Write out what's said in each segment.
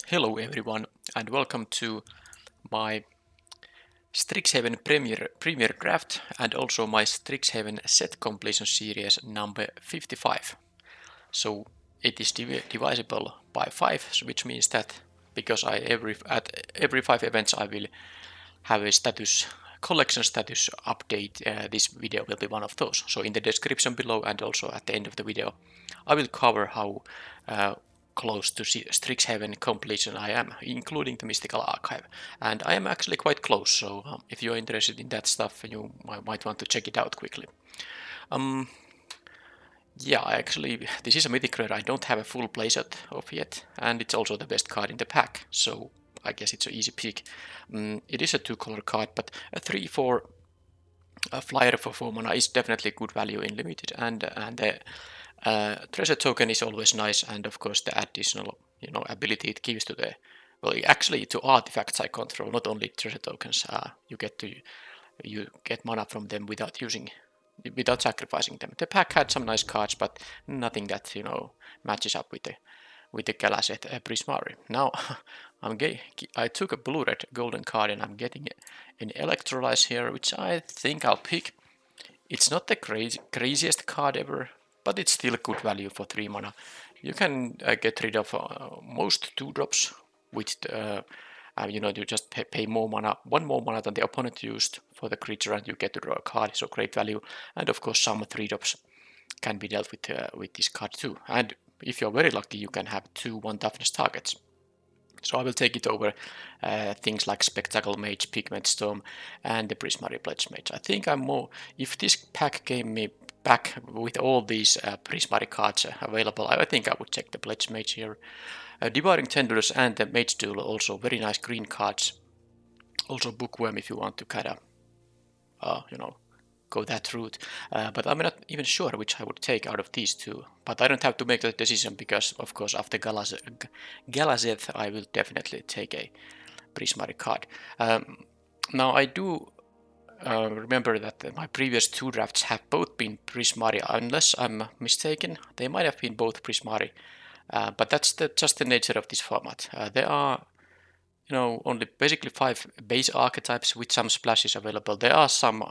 Hello everyone and welcome to my Strixhaven Premier Draft and also my Strixhaven set completion series number 55. So it is divisible by 5, which means that because at every 5 events I will have a collection status update, this video will be one of those. So in the description below and also at the end of the video I will cover how close to Strixhaven completion I am, including the Mystical Archive. And I am actually quite close, so if you're interested in that stuff, you might want to check it out quickly. Yeah, actually, this is a mythic rare I don't have a full playset of yet, and it's also the best card in the pack, so I guess it's an easy pick. It is a 2-color card, but a 3/4 flyer for 4 mana is definitely good value in limited, and the treasure token is always nice, and of course the additional ability it gives to the actually to artifacts I control, not only treasure tokens. You get mana from them without sacrificing them. The pack had some nice cards, but nothing that matches up with the Galazeth Prismari. Now I took a blue-red golden card and I'm getting an Electrolyze here, which I think I'll pick. It's not the craziest card ever, but it's still good value for 3 mana. You can get rid of most 2-drops with you just pay more mana, 1 more mana than the opponent used for the creature, and you get to draw a card, so great value. And of course some 3-drops can be dealt with this card too. And if you're very lucky, you can have 2 1-toughness targets. So I will take it over things like Spectacle Mage, Pigment Storm, and the Prismari Pledge Mage. I think I'm more, if this pack came me back with all these Prismari cards available, I think I would take the Pledge Mage here. Devouring Tendrils and the Mage Duel, also very nice green cards. Also Bookworm if you want to kind of, go that route. But I'm not even sure which I would take out of these two. But I don't have to make that decision because, of course, after Galazeth, I will definitely take a Prismari card. Now, I do remember that my previous 2 drafts have both been Prismari, unless I'm mistaken. They might have been both Prismari, but that's just the nature of this format. There are only basically 5 base archetypes with some splashes available. There are some,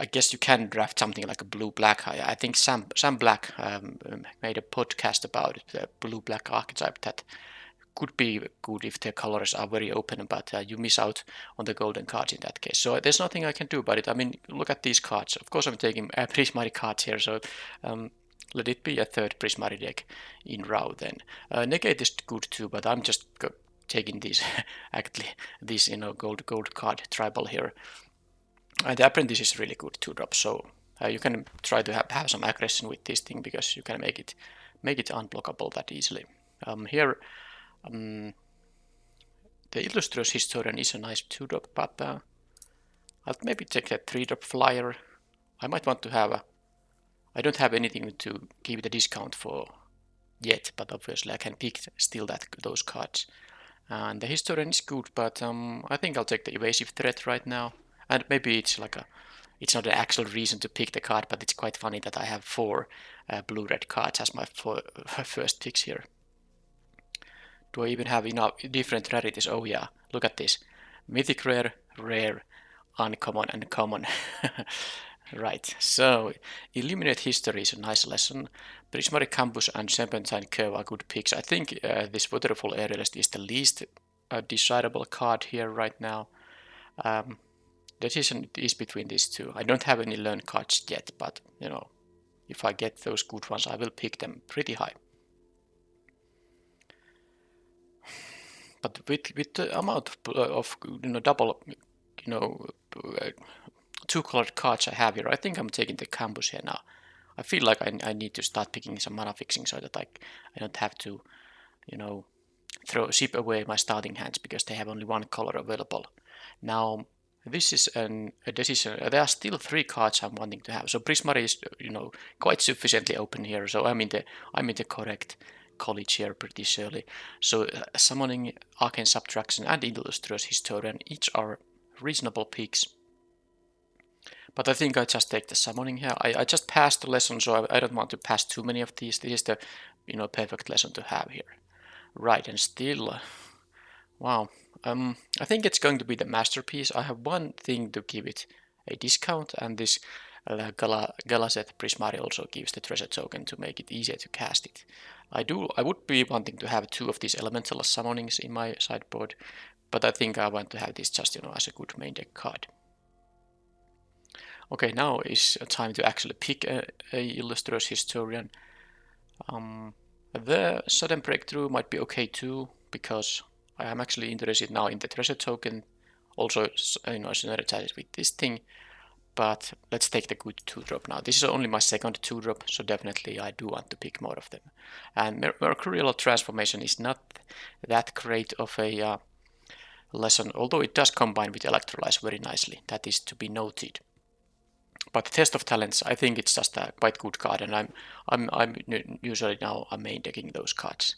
I guess you can draft something like a blue-black. I think Sam Black made a podcast about the blue-black archetype that could be good if the colors are very open, but you miss out on the golden cards in that case. So there's nothing I can do about it. Look at these cards. Of course I'm taking Prismari cards here, so let it be a 3rd Prismari deck in row then. Negate is good too, but I'm just taking these actually this gold card tribal here. The Apprentice is really good 2-drop, so you can try to have some aggression with this thing because you can make it unblockable that easily. Here, the Illustrious Historian is a nice 2-drop, but I'll maybe take a 3-drop flyer. I might want to have I don't have anything to give it a discount for yet, but obviously I can pick still those cards. And the Historian is good, but I think I'll take the Evasive Threat right now. And maybe it's it's not an actual reason to pick the card, but it's quite funny that I have 4 blue-red cards as my first picks here. Do I even have enough different rarities? Oh yeah, look at this. Mythic Rare, Rare, Uncommon, and Common. Right, so Illuminate History is a nice lesson. Prismari Campus and Serpentine Curve are good picks. I think this Waterfall Aerialist is the least desirable card here right now. Decision is between these two. I don't have any learn cards yet, but if I get those good ones, I will pick them pretty high. But with the amount of double 2-colored cards I have here, I think I'm taking the Campus here now. I feel like I need to start picking some mana fixing so that I don't have to zip away my starting hands because they have only 1 color available. Now this is a decision. There are still 3 cards I'm wanting to have. So Prismari is quite sufficiently open here. So I'm in the correct college here pretty surely. So Summoning, Arcane Subtraction, and Illustrious Historian each are reasonable picks. But I think I just take the Summoning here. I just passed the lesson, so I don't want to pass too many of these. This is the perfect lesson to have here. Right, and still, wow. I think it's going to be the masterpiece. I have one thing to give it a discount, and this Gala set Prismari also gives the treasure token to make it easier to cast it. I would be wanting to have two of these elemental summonings in my sideboard, but I think I want to have this just, as a good main deck card. Okay, now is time to actually pick a Illustrious Historian. The Sudden Breakthrough might be okay too, because I am actually interested now in the treasure token, also synergize with this thing, but let's take the good 2-drop now. This is only my second 2-drop, so definitely I do want to pick more of them. And Mercurial Transformation is not that great of a lesson, although it does combine with Electrolyze very nicely. That is to be noted. But Test of Talents, I think it's just a quite good card, and I'm usually now main decking those cards.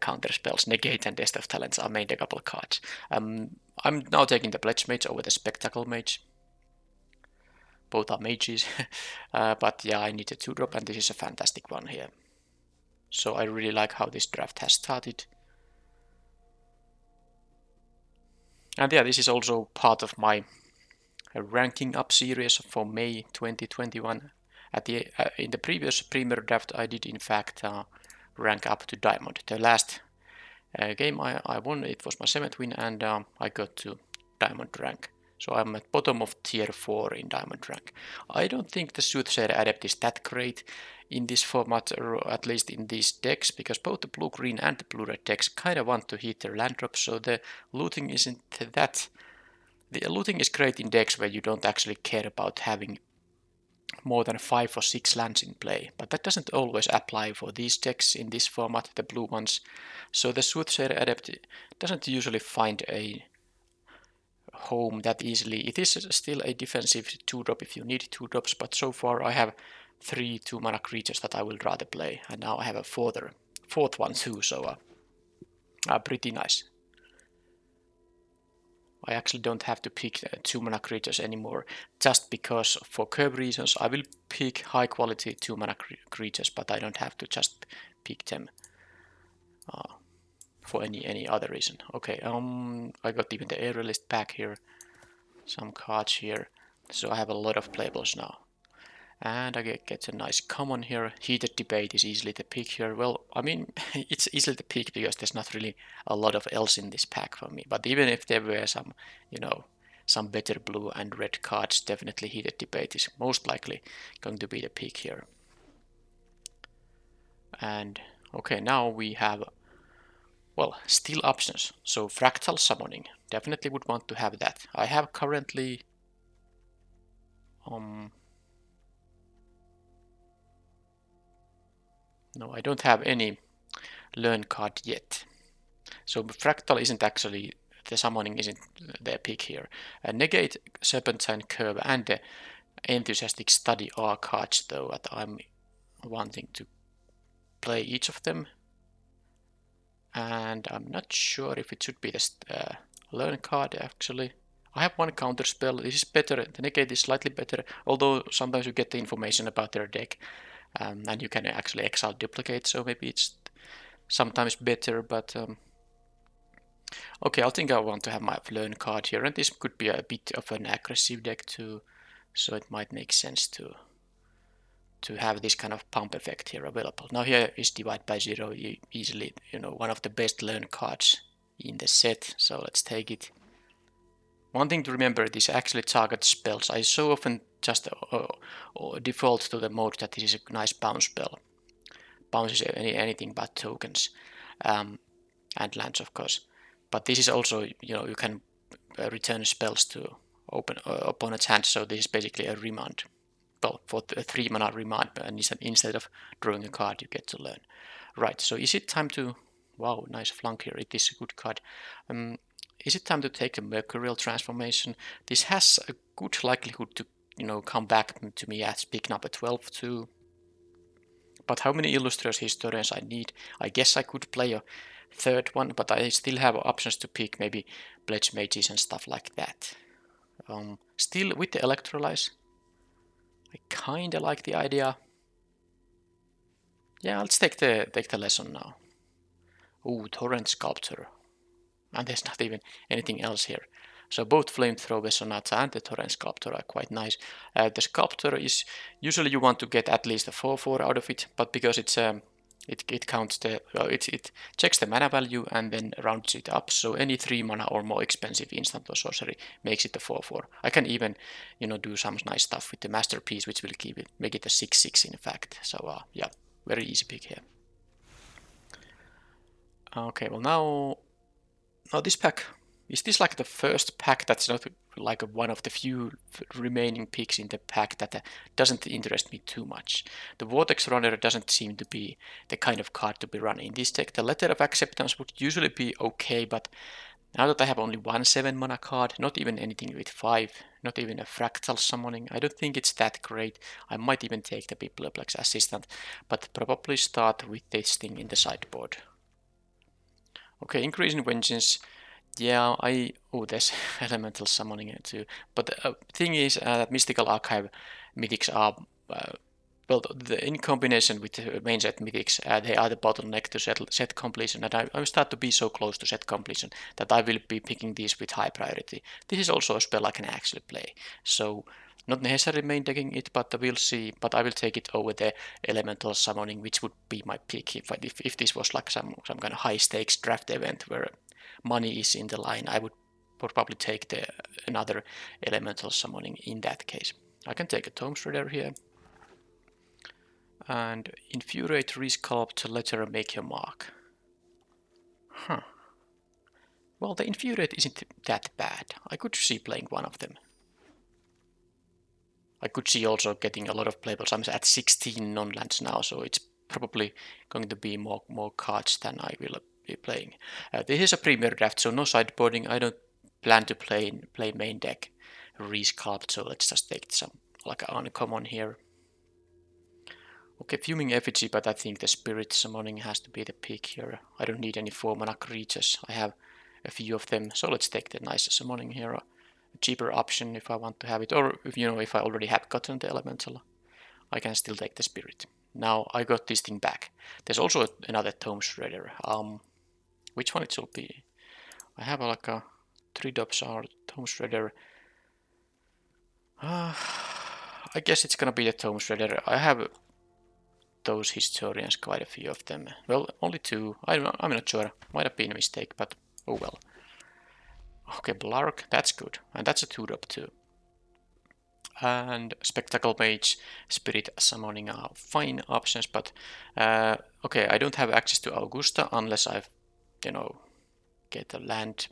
Counter spells, negate and Test of Talents are main deckable cards. I'm now taking the Pledge Mage over the Spectacle Mage. Both are mages, but yeah, I need a 2-drop, and this is a fantastic one here. So I really like how this draft has started. And yeah, this is also part of my ranking up series for May 2021. In the previous Premier Draft, I did in fact rank up to Diamond. The last game I won, it was my 7th win, and I got to Diamond rank. So I'm at bottom of tier 4 in Diamond rank. I don't think the Soothsayer Adept is that great in this format, or at least in these decks, because both the blue-green and the blue-red decks kind of want to hit their land drops, so the looting isn't that. The looting is great in decks where you don't actually care about having more than 5 or 6 lands in play, but that doesn't always apply for these decks in this format, the blue ones. So the Soothsayer Adept doesn't usually find a home that easily. It is still a defensive 2-drop if you need 2-drops, but so far I have 3 2-mana creatures that I will rather play, and now I have a fourth one too, so pretty nice. I actually don't have to pick 2-mana creatures anymore, just because for curve reasons I will pick high quality 2-mana creatures, but I don't have to just pick them for any other reason. Okay, I got even the Aerialist back here, some cards here, so I have a lot of playables now. And I get a nice common here. Heated Debate is easily the pick here. Well, I mean, it's easily the pick because there's not really a lot of else in this pack for me. But even if there were some, some better blue and red cards, definitely Heated Debate is most likely going to be the pick here. And okay, now we have, well, still options. So Fractal Summoning, definitely would want to have that. I have currently no, I don't have any learn card yet. So Fractal isn't actually, the summoning isn't their pick here. Negate, Serpentine Curve, and Enthusiastic Study are cards though that I'm wanting to play each of them. And I'm not sure if it should be the learn card actually. I have one counter spell. This is better. The Negate is slightly better, although sometimes you get the information about their deck. And you can actually exile duplicate, so maybe it's sometimes better, but okay, I think I want to have my learn card here, and this could be a bit of an aggressive deck too, so it might make sense to have this kind of pump effect here available. Now here is Divide by Zero, easily, one of the best learn cards in the set, so let's take it. One thing to remember, this actually targets spells. I so often just default to the mode that this is a nice bounce spell. Bounces anything but tokens and lands, of course. But this is also, you can return spells to open opponent's hand, so this is basically a remand. Well, for a 3-mana remand, and instead of drawing a card, you get to learn. Right, so is it time to... Wow, nice flunk here. It is a good card. Is it time to take a Mercurial Transformation? This has a good likelihood to, come back to me as pick number 12 too. But how many Illustrious Historians I need? I guess I could play a third one, but I still have options to pick, maybe Pledge Mages and stuff like that. Still with the Electrolyze, I kinda like the idea. Yeah, let's take the lesson now. Ooh, Torrent Sculptor. And there's not even anything else here. So both Flamethrower Sonata and the Torrent Sculptor are quite nice. The Sculptor is, usually you want to get at least a 4/4 out of it, but because it's it counts the, it checks the mana value and then rounds it up, so any 3 mana or more expensive instant or sorcery makes it a 4/4. I can even, do some nice stuff with the Masterpiece, which will make it a 6/6 in fact. So yeah, very easy pick here. Okay, well now this pack, is this like the first pack that's not like one of the few remaining picks in the pack that doesn't interest me too much? The Vortex Runner doesn't seem to be the kind of card to be run in this deck. The Letter of Acceptance would usually be okay, but now that I have only one 7 mana card, not even anything with 5, not even a Fractal Summoning, I don't think it's that great. I might even take the Biblioplex Assistant, but probably start with this thing in the sideboard. Okay, Increase in Vengeance. Yeah, there's Elemental Summoning here too. But the thing is that Mystical Archive Mythics are, well, in combination with the main set Mythics, they are the bottleneck to set completion. And I start to be so close to set completion that I will be picking these with high priority. This is also a spell I can actually play. So, not necessarily main decking it, but we'll see. But I will take it over the Elemental Summoning, which would be my pick if this was like some kind of high stakes draft event where money is in the line. I would probably take another Elemental Summoning in that case. I can take a Tome Shredder here. And Infuriate, Resculpt, Letter, Make Your Mark. Huh. Well, the Infuriate isn't that bad. I could see playing one of them. I could see also getting a lot of playables. I'm at 16 non-lands now, so it's probably going to be more cards than I will be playing. This is a Premier Draft, so no sideboarding. I don't plan to play main deck Resculpt, so let's just take some like an uncommon here. Okay, Fuming Effigy, but I think the Spirit Summoning has to be the pick here. I don't need any 4 mana creatures. I have a few of them, so let's take the nice Summoning here. A cheaper option if I want to have it, or if I already have gotten the Elemental, I can still take the Spirit. Now I got this thing back. There's also another Tome Shredder. Which one it should be? I have like a 3-drops are Tome Shredder. I guess it's gonna be the Tome Shredder. I have those Historians, quite a few of them. Well, only 2. I'm not sure. Might have been a mistake, but oh well. Okay, Blark, that's good. And that's a 2-drop too. And Spectacle Mage, Spirit Summoning are fine options, but okay, I don't have access to Augusta unless I've, get a land.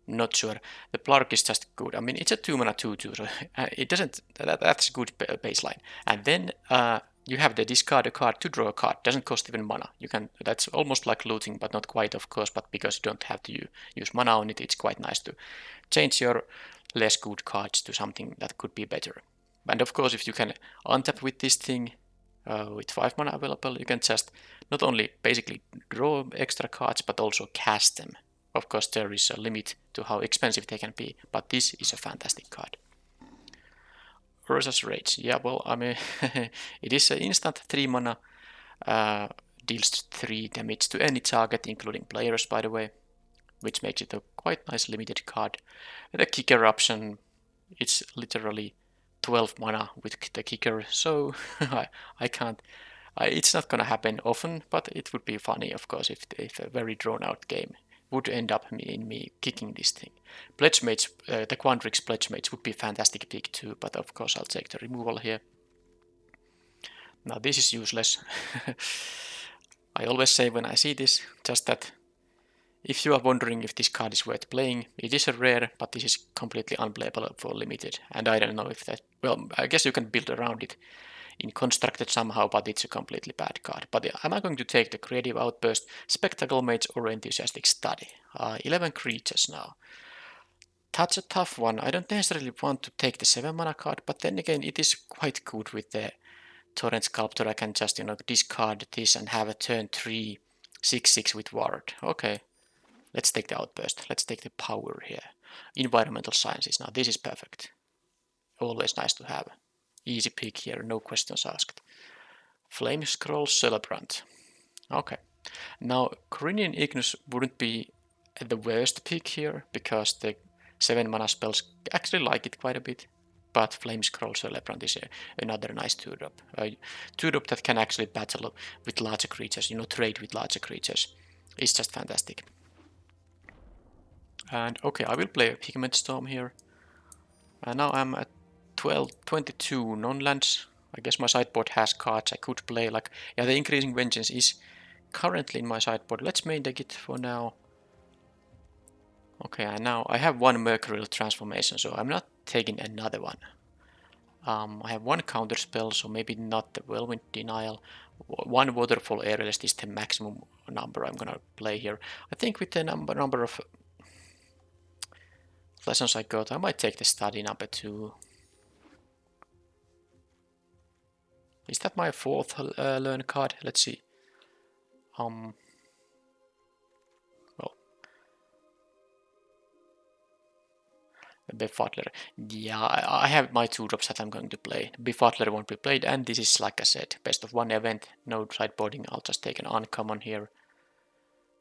Not sure. The Blark is just good. I mean, it's a 2 mana 2/2, so it doesn't. That's a good baseline. And then you have the discard a card to draw a card. Doesn't cost even mana. You can. That's almost like looting, but not quite, of course. But because you don't have to use mana on it, it's quite nice to change your less good cards to something that could be better. And of course, if you can untap with this thing with 5 mana available, you can just not only basically draw extra cards, but also cast them. Of course, there is a limit to how expensive they can be, but this is a fantastic card. Urza's Rage. Yeah, well, I mean, it is an instant 3 mana, deals 3 damage to any target, including players, by the way, which makes it a quite nice limited card. The kicker option, it's literally 12 mana with the kicker, so I can't. It's not gonna happen often, but it would be funny, of course, if a very drawn-out game would end up in me kicking this thing. Pledge Mage, the Quandrix Pledge Mage would be a fantastic pick too, but of course I'll take the removal here. Now this is useless. I always say when I see this, just that if you are wondering if this card is worth playing, it is a rare, but this is completely unplayable for limited, and I don't know if that, well, I guess you can build around it in constructed somehow, but it's a completely bad card. But am I going to take the Creative Outburst, Spectacle Mage, or Enthusiastic Study? 11 creatures now. That's a tough one. I don't necessarily want to take the 7 mana card, but then again, it is quite good with the Torrent Sculptor. I can just, discard this and have a turn 3 6/6 with Ward. Okay, let's take the Outburst. Let's take the power here. Environmental Sciences. Now, this is perfect. Always nice to have. Easy pick here, no questions asked. Flame Scroll Celebrant. Okay, Now, Corinian Ignus wouldn't be the worst pick here, because the 7 mana spells actually like it quite a bit. But Flame Scroll Celebrant is another nice 2-drop. 2-drop that can actually battle with larger creatures, trade with larger creatures. It's just fantastic. And okay, I will play a Pigment Storm here. And now I'm at 22 non-lands. I guess my sideboard has cards I could play. Like, yeah, the Increasing Vengeance is currently in my sideboard. Let's main deck it for now. Okay, and now I have one Mercurial Transformation, so I'm not taking another one. I have one counter spell, so maybe not the Whirlwind Denial. One Waterfall Aerialist is the maximum number I'm gonna play here. I think with the number of lessons I got, I might take the study number 2. Is that my 4th learn card? Let's see. Well, Befuddler. Yeah, I have my 2-drops that I'm going to play. Befuddler won't be played, and this is, like I said, best of 1 event, no sideboarding. I'll just take an uncommon here.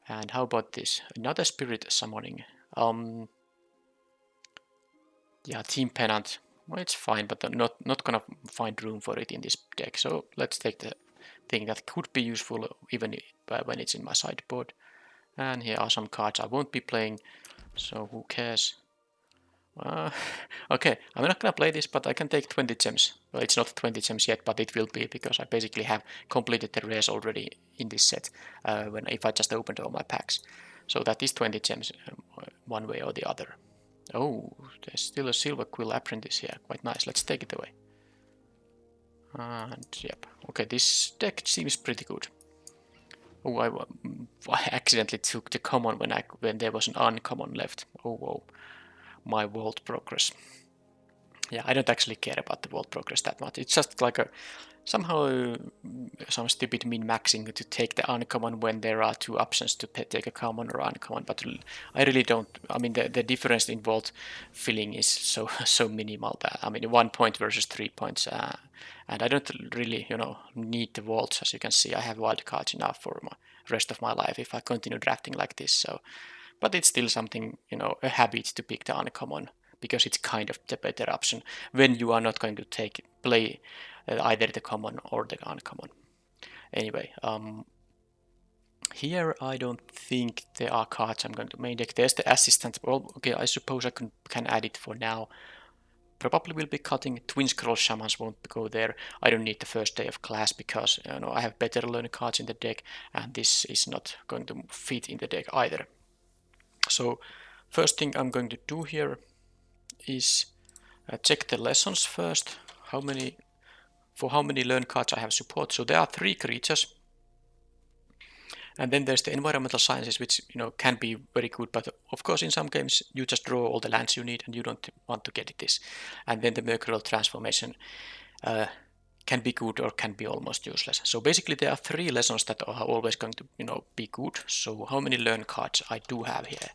And how about this? Another Spirit Summoning. Yeah, Team Pennant. Well, it's fine, but I'm not gonna find room for it in this deck. So let's take the thing that could be useful even when it's in my sideboard. And here are some cards I won't be playing, so who cares? Okay, I'm not gonna play this, but I can take 20 gems. Well, it's not 20 gems yet, but it will be, because I basically have completed the rares already in this set if I just opened all my packs. So that is 20 gems one way or the other. Oh, there's still a Silver Quill Apprentice here. Quite nice. Let's take it away. And yep. Okay, this deck seems pretty good. Oh, I accidentally took the common when there was an uncommon left. Oh, whoa. My world progress. Yeah, I don't actually care about the world progress that much. It's just like somehow some stupid min-maxing to take the uncommon when there are 2 options to take a common or uncommon. But I really don't. I mean, the difference in world filling is so minimal that, I mean, 1 point versus 3 points. And I don't really, need the vaults. As you can see, I have wildcards enough for the rest of my life if I continue drafting like this. So, but it's still something, a habit to pick the uncommon, because it's kind of the better option when you are not going to play either the common or the uncommon. Anyway, here I don't think there are cards I'm going to main deck. There's the assistant. Well, okay, I suppose I can add it for now. Probably will be cutting. Twin Scroll Shamans won't go there. I don't need the first day of class, because I have better learn cards in the deck, and this is not going to fit in the deck either. So first thing I'm going to do here is check the lessons first. For how many learn cards I have support. So there are 3 creatures. And then there's the environmental sciences, which can be very good, but of course in some games you just draw all the lands you need and you don't want to get this. And then the Mercurial Transformation can be good or can be almost useless. So basically there are 3 lessons that are always going to be good. So how many learn cards I do have here?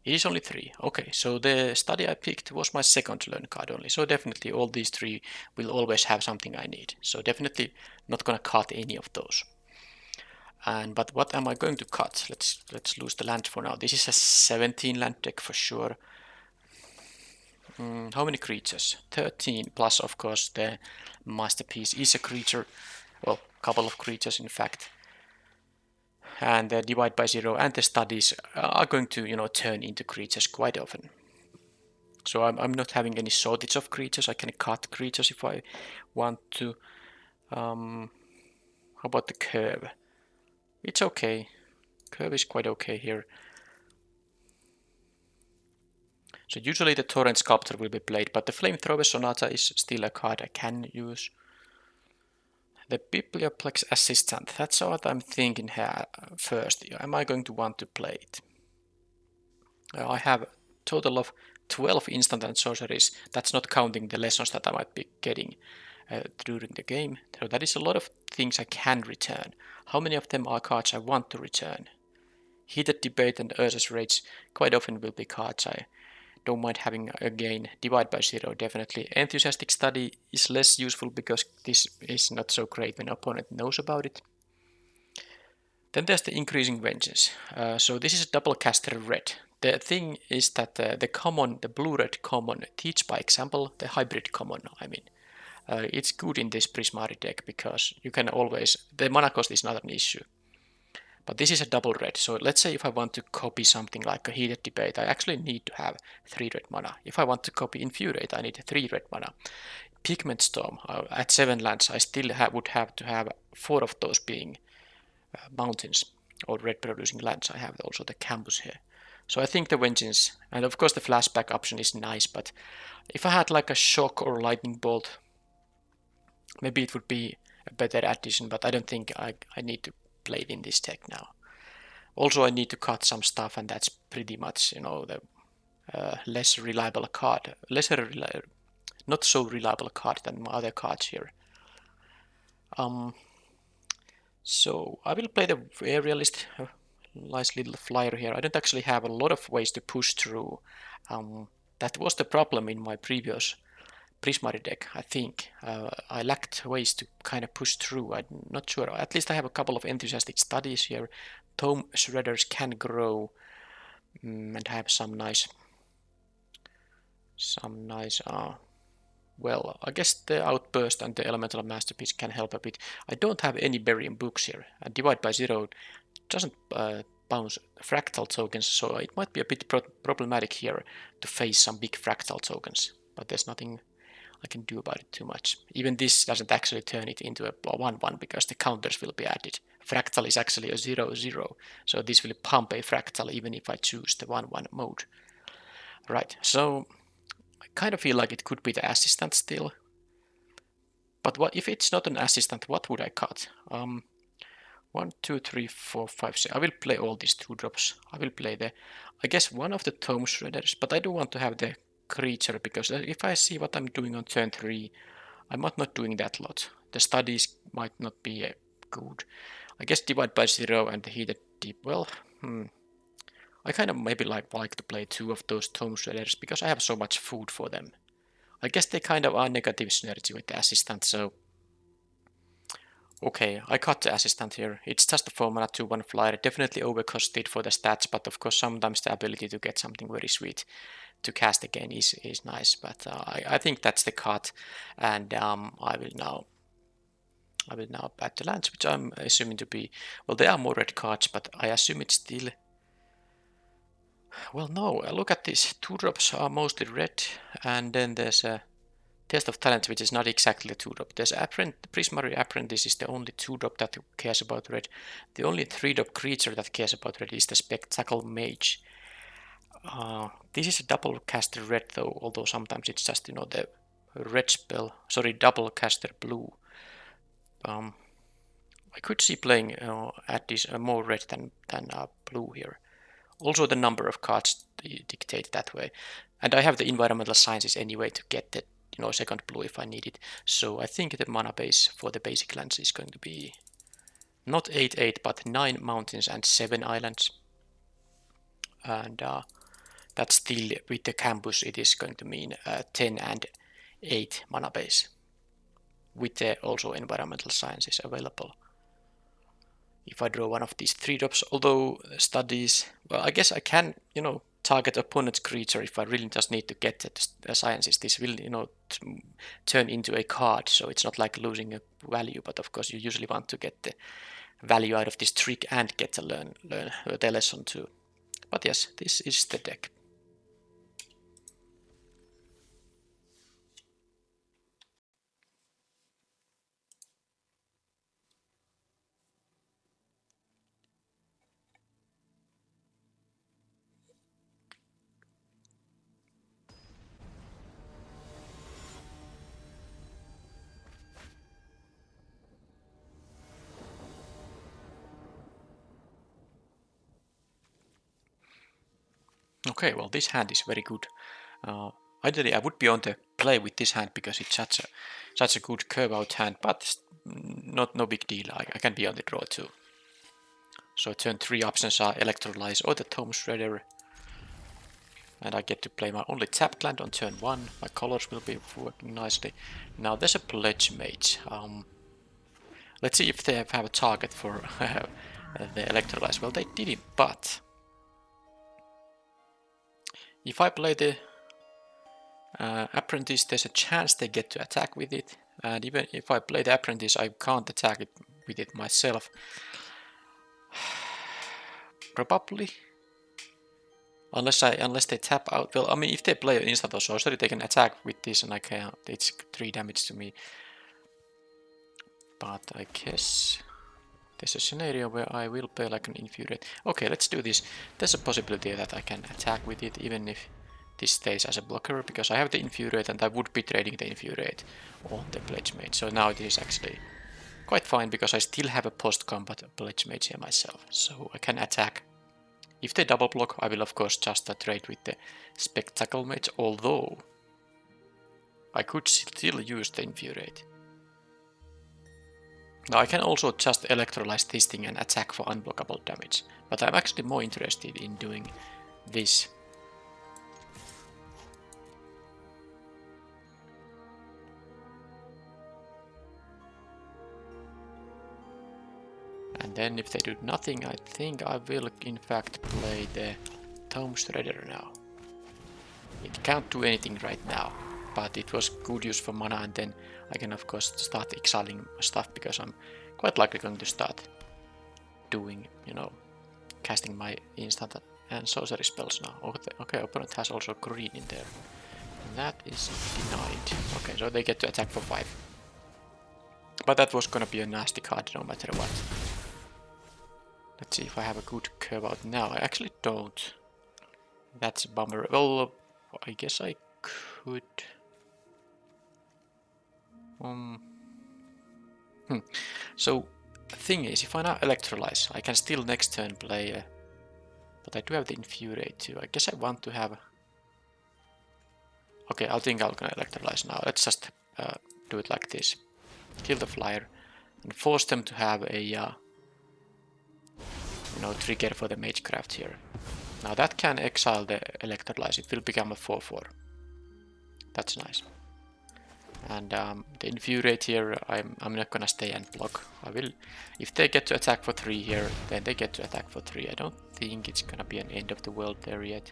It is only 3. Okay, so the study I picked was my 2nd learn card only. So definitely all these 3 will always have something I need. So definitely not gonna cut any of those. But what am I going to cut? Let's lose the land for now. This is a 17 land deck for sure. How many creatures? 13 plus, of course, the masterpiece is a creature. Well, couple of creatures in fact. And the divide by 0 and the studies are going to turn into creatures quite often. So I'm not having any shortage of creatures. I can cut creatures if I want to. How about the curve? It's okay. Curve is quite okay here. So usually the Torrent Sculptor will be played, but the Flamethrower Sonata is still a card I can use. The Biblioplex Assistant, that's what I'm thinking here first. Am I going to want to play it? I have a total of 12 instant and sorceries. That's not counting the lessons that I might be getting during the game. So that is a lot of things I can return. How many of them are cards I want to return? Heated Debate and Urza's Rage quite often will be cards I don't mind having again. Divide by 0 definitely. Enthusiastic Study is less useful because this is not so great when opponent knows about it. Then there's the increasing vengeance. So this is a double caster red. The thing is that the blue-red common, teach by example, the hybrid common, I mean. It's good in this Prismari deck because you can always, the mana cost is not an issue. But this is a double red, so let's say if I want to copy something like a Heated Debate, I actually need to have 3 red mana. If I want to copy Infuriate, I need 3 red mana. Pigment Storm, at 7 lands, I still would have to have 4 of those being mountains or red producing lands. I have also the campus here. So I think the Vengeance, and of course the flashback option is nice, but if I had like a Shock or Lightning Bolt, maybe it would be a better addition, but I don't think I need to play it in this deck now. Also I need to cut some stuff, and that's pretty much, you know, the less reliable card, not so reliable card than my other cards here. So I will play the Aerialist, nice little flyer here. I don't actually have a lot of ways to push through. That was the problem in my previous Prismari deck, I think. I lacked ways to kind of push through. I'm not sure. At least I have a couple of enthusiastic studies here. Tome Shredders can grow and have some nice, well, I guess the Outburst and the Elemental Masterpiece can help a bit. I don't have any Burying Books here. And Divide by Zero doesn't bounce fractal tokens, so it might be a bit problematic here to face some big fractal tokens. But there's nothing I can do about it too much. Even this doesn't actually turn it into a 1-1 because the counters will be added. Fractal is actually a 0-0, so this will pump a fractal even if I choose the 1-1 mode. Right, so I kind of feel like it could be the assistant still. But what if it's not an assistant, what would I cut? 1, 2, 3, 4, 5, 6. I will play all these 2-drops. I will play I guess one of the Tome Shredders, but I do want to have the creature because if I see what I'm doing on turn 3, I'm not doing that lot. The studies might not be good. I guess Divide by Zero and the Heated Deep. Well, I kind of maybe like to play 2 of those Tome Shredders because I have so much food for them. I guess they kind of are negative synergy with the assistant, so okay, I cut the assistant here. It's just a 4 mana 2-1 flyer, definitely overcosted for the stats, but of course sometimes the ability to get something very sweet to cast again is nice. But I think that's the cut, and I will now add the lands, which I'm assuming to be, well, there are more red cards, but I assume it's still, well, no, look at this. 2-drops are mostly red, and then there's a Test of Talent, which is not exactly a 2-drop. There's Prismari Apprentice is the only 2-drop that cares about red. The only 3-drop creature that cares about red is the Spectacle Mage. This is a double caster red though, although sometimes it's just, you know, the red spell, sorry, double caster blue. I could see playing at this more red than blue here. Also the number of cards dictate that way. And I have the environmental sciences anyway to get the, you know, second blue if I need it. So I think the mana base for the basic lands is going to be not 8-8 but 9 mountains and 7 islands. And that's still with the campus it is going to mean 10 and 8 mana base with the also environmental sciences available. If I draw one of these 3-drops, although studies, well, I guess I can, you know, target opponent's creature if I really just need to get the sciences. This will, you know, turn into a card, so it's not like losing a value, but of course you usually want to get the value out of this trick and get to learn the lesson too. But yes, this is the deck. Okay, well this hand is very good. Ideally I would be on the play with this hand because it's such a good curve out hand, but no big deal. I can be on the draw too. So turn 3 options are Electrolyze or the Tome Shredder. And I get to play my only tapped land on turn 1. My colors will be working nicely. Now there's a Pledge Mage. Let's see if they have a target for the electrolyze. Well, they didn't, but if I play the apprentice, there's a chance they get to attack with it, and even if I play the apprentice, I can't attack it with it myself. Probably. Unless they tap out. Well, I mean, if they play an instant or sorcery, they can attack with this, and I can't. It's 3 damage to me. But I guess there's a scenario where I will play like an infuriate. Okay, let's do this. There's a possibility that I can attack with it, even if this stays as a blocker, because I have the infuriate, and I would be trading the infuriate on the pledge mage. So now it is actually quite fine, because I still have a post-combat pledge mage here myself, so I can attack. If they double block, I will of course just trade with the spectacle mage, although I could still use the infuriate. Now I can also just electrolyze this thing and attack for unblockable damage, but I'm actually more interested in doing this. And then if they do nothing, I think I will in fact play the Tome Shredder now. It can't do anything right now, but it was good use for mana, and then I can of course start exiling stuff, because I'm quite likely going to start doing, you know, casting my instant and sorcery spells now. Okay, opponent has also green in there. And that is denied. Okay, so they get to attack for 5. But that was gonna be a nasty card no matter what. Let's see if I have a good curve out now. I actually don't. That's a bummer. Well, I guess I could. So, the thing is, if I now electrolyze, I can still next turn play. But I do have the infuriate too. I guess I want to have. Okay, I think I'm gonna electrolyze now. Let's just do it like this: kill the flyer and force them to have a. Trigger for the magecraft here. Now that can exile the electrolyze. It will become a 4/4. That's nice. And the infuriate here, I'm not gonna stay and block. I will, if they get to attack for 3 here, then they get to attack for 3. I don't think it's gonna be an end of the world there yet.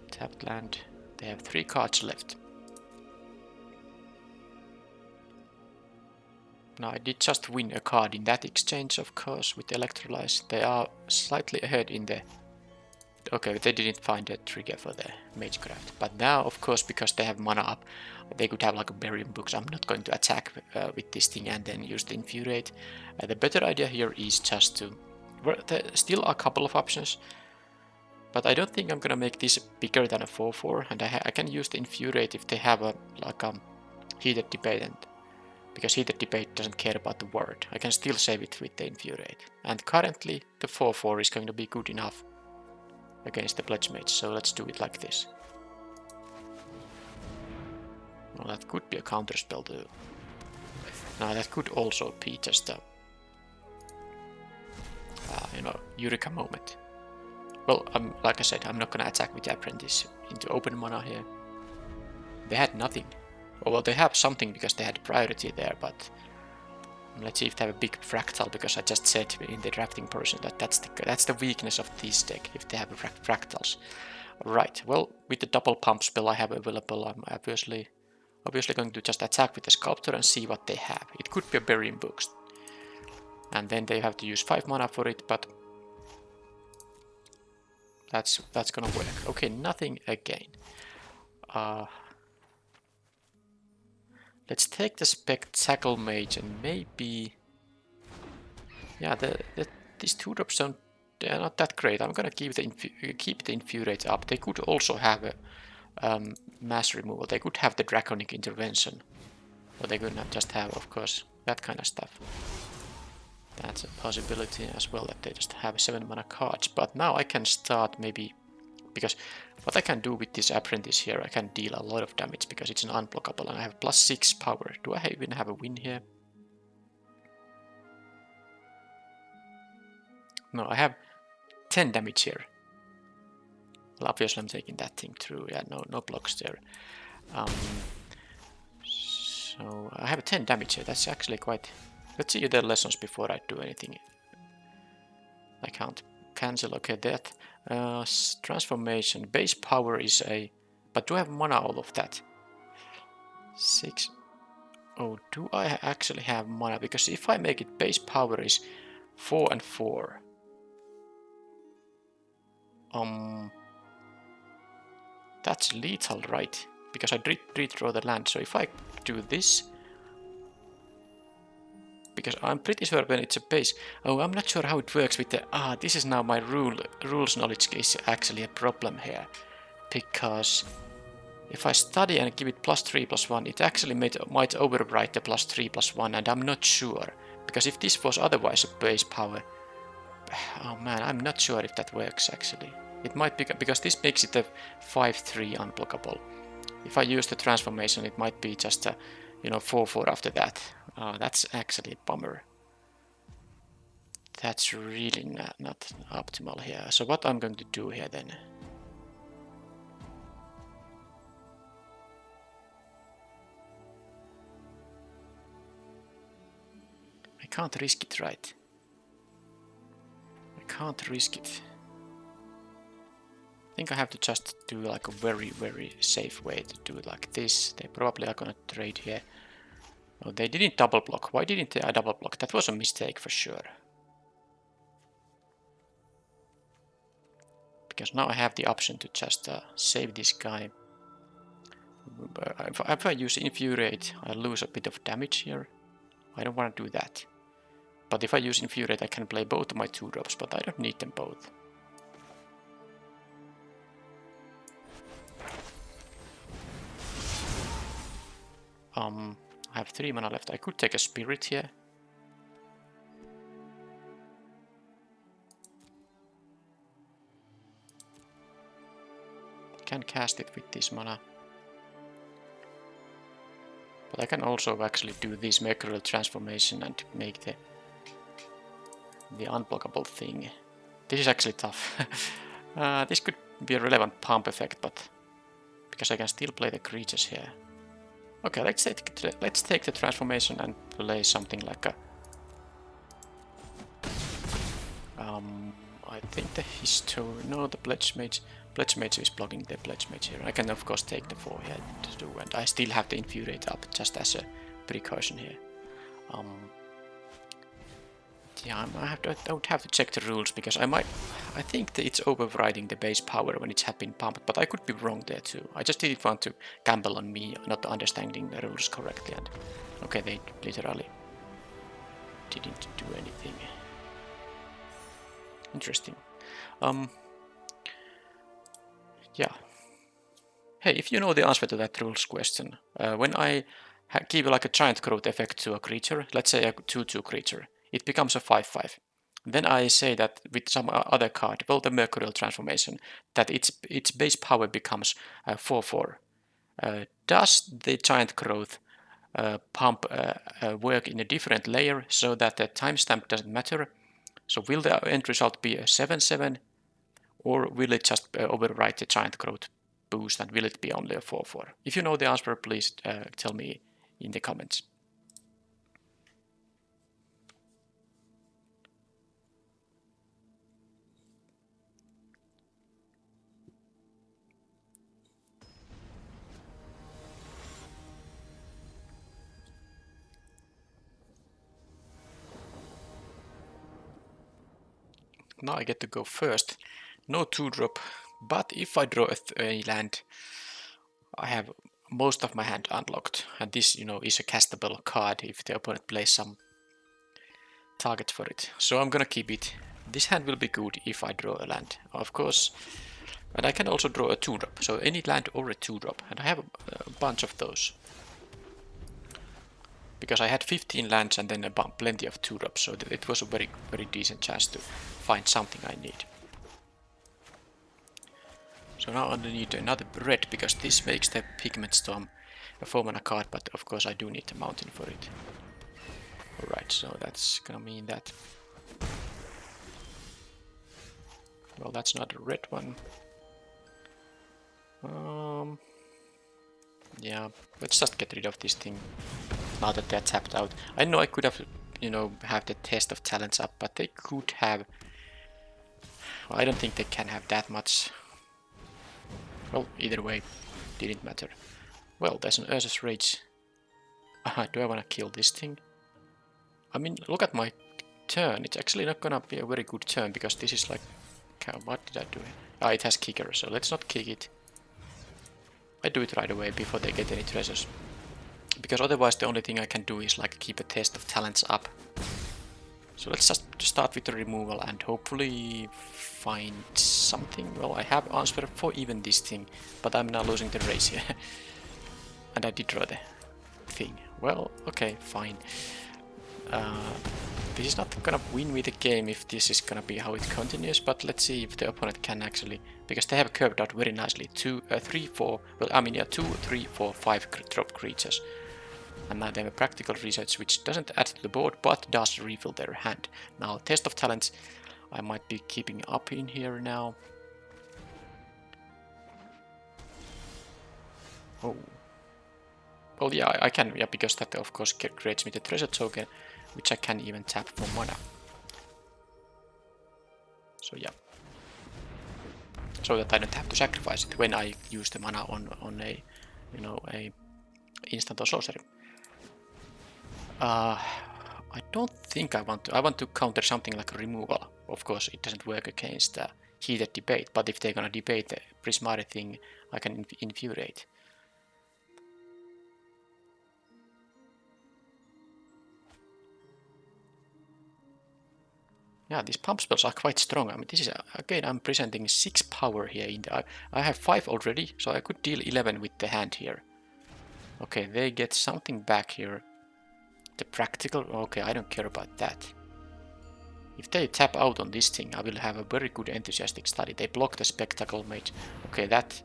Tapped land. They have 3 cards left. Now I did just win a card in that exchange, of course, with electrolyze. They are slightly ahead in the. Okay, they didn't find a trigger for the magecraft. But now, of course, because they have mana up, they could have like a Burial Books. I'm not going to attack with this thing and then use the infuriate. The better idea here is just to. Well, there still are a couple of options, but I don't think I'm gonna make this bigger than a 4/4, and I can use the infuriate if they have a heated debate, and because heated debate doesn't care about the word, I can still save it with the infuriate. And currently the 4/4 is going to be good enough against the pledge mage, so let's do it like this. Well, that could be a counter spell too. Now that could also be just a Eureka moment. Well, like I said, I'm not gonna attack with the apprentice into open mana here. They had nothing. Oh, well, they have something because they had priority there, but let's see if they have a big fractal, because I just said in the drafting portion that that's the weakness of this deck, if they have fractals. Right, well, with the double pump spell I have available, I'm obviously going to just attack with the sculptor and see what they have. It could be a Burying Books, and then they have to use 5 mana for it, but that's gonna work. Okay, nothing again. Let's take the Spectacle Mage and maybe. Yeah, these 2-drops they're not that great. I'm gonna keep the infuriate up. They could also have a mass removal. They could have the Draconic Intervention, or they could not just have, of course, that kind of stuff. That's a possibility as well, that they just have 7 mana cards. But now I can start maybe, because what I can do with this apprentice here, I can deal a lot of damage because it's an unblockable, and I have +6 power. Do I even have a win here? No, I have 10 damage here. Well, obviously I'm taking that thing through. Yeah, no blocks there. So I have 10 damage here. That's actually quite Let's see the lessons before I do anything. I can't cancel. Okay, that. Transformation. Base power is a... But do I have mana all of that? 6. Oh, do I actually have mana? Because if I make it base power is 4 and 4. That's lethal, right? Because I redraw the land. So if I do this... Because I'm pretty sure when it's a base... Oh, I'm not sure how it works with the... this is now my rules knowledge is actually a problem here. Because if I study and give it +3/+1, it actually might overwrite the +3/+1, and I'm not sure. Because if this was otherwise a base power... Oh man, I'm not sure if that works actually. It might be... Because this makes it a 5/3 unblockable. If I use the transformation, it might be just a, 4/4 after that. That's actually a bummer. That's really not optimal here. So what I'm going to do here then? I can't risk it, right? I can't risk it. I think I have to just do like a very, very safe way to do it like this. They probably are gonna trade here. Oh, they didn't double block. Why didn't they double block? That was a mistake for sure. Because now I have the option to just save this guy. If I use Infuriate, I lose a bit of damage here. I don't want to do that. But if I use Infuriate, I can play both of my 2-drops, but I don't need them both. I have 3 mana left. I could take a Spirit here. Can cast it with this mana. But I can also actually do this Mercurial transformation and make the unblockable thing. This is actually tough. This could be a relevant pump effect, but because I can still play the creatures here. Okay, let's take the transformation and play something like a... I think the history... No, the Pledge Mage is blocking the Pledge Mage here. I can of course take the 4 here to do, and I still have the Infuriate up just as a precaution here. Yeah, I don't have to check the rules because I think that it's overriding the base power when it's been pumped, but I could be wrong there too. I just didn't want to gamble on me not understanding the rules correctly, and okay, they literally didn't do anything. Interesting. Yeah. Hey, if you know the answer to that rules question, when I give like a giant growth effect to a creature, let's say a 2/2 creature, it becomes a 5/5. Then I say that with some other card, well, the Mercurial transformation, that its base power becomes 4/4. Does the giant growth pump work in a different layer so that the timestamp doesn't matter? So will the end result be a 7/7, or will it just overwrite the giant growth boost, and will it be only a 4/4? If you know the answer, please tell me in the comments. Now I get to go first. No 2-drop, but if I draw a land, I have most of my hand unlocked, and this, is a castable card if the opponent plays some target for it. So I'm gonna keep it. This hand will be good if I draw a land, of course, and I can also draw a 2-drop, so any land or a 2-drop, and I have a bunch of those. Because I had 15 lands and then plenty of 2-drops, so it was a very, very decent chance to find something I need. So now I need another red, because this makes the Pigment Storm a 4-mana card, but of course I do need the mountain for it. Alright, so that's gonna mean that... Well, that's not a red one. Yeah, let's just get rid of this thing now that they're tapped out. I know I could have you know, have the test of talents up, but they could have... Well, I don't think they can have that much. Well, either way, didn't matter. Well, there's an Urza's Rage. Do I want to kill this thing? I mean, look at my turn. It's actually not gonna be a very good turn, because this is like... What did I do? Ah, it has kicker, so let's not kick it. I do it right away before they get any treasures. Because otherwise the only thing I can do is like keep a test of talents up. So let's just start with the removal and hopefully find something. Well, I have answer for even this thing, but I'm now losing the race here. And I did draw the thing. Well, okay, fine. This is not gonna win me the game if this is gonna be how it continues, but let's see if the opponent can actually, because they have curved out very nicely. 2, 3, 4, well, I mean, yeah, 2, 3, 4, 5 drop creatures. And now they have a practical research which doesn't add to the board, but does refill their hand. Now, test of talents, I might be keeping up in here now. Oh. Well, yeah, I can, yeah, because that of course creates me the treasure token, which I can even tap for mana. So yeah. So that I don't have to sacrifice it when I use the mana on a, you know, a instant or sorcery. I don't think I want to. I want to counter something like a removal. Of course, it doesn't work against heated debate, but if they're gonna debate the Prismari thing, I can infuriate. Yeah, these pump spells are quite strong. I mean, this is again, I'm presenting 6 power here. I have 5 already, so I could deal 11 with the hand here. Okay, they get something back here. The practical, okay, I don't care about that. If they tap out on this thing, I will have a very good enthusiastic study. They block the spectacle mage. Okay, that,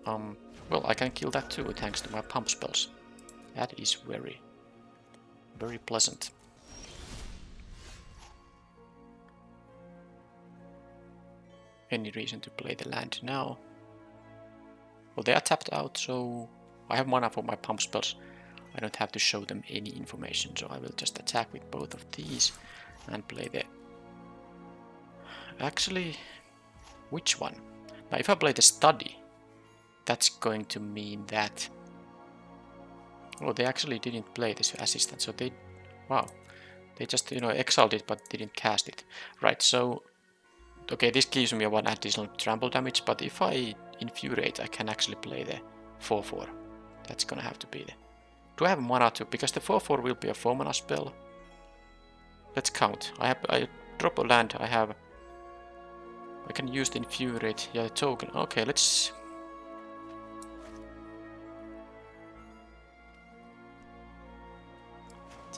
well, I can kill that too thanks to my pump spells. That is very, very pleasant. Any reason to play the land now? Well, they are tapped out, so I have mana for my pump spells. I don't have to show them any information, so I will just attack with both of these and play the... Actually, which one? Now, if I play the study, that's going to mean that... Oh, they actually didn't play this assistant, so they... Wow. They just, you know, exiled it, but didn't cast it. Right, so... Okay, this gives me 1 additional trample damage, but if I infuriate, I can actually play the 4/4. That's gonna have to be the... Do I have mana too? Because the 4/4 will be a 4 mana spell. Let's count. I drop a land. I can use the infuriate. Yeah, the token. Okay, let's...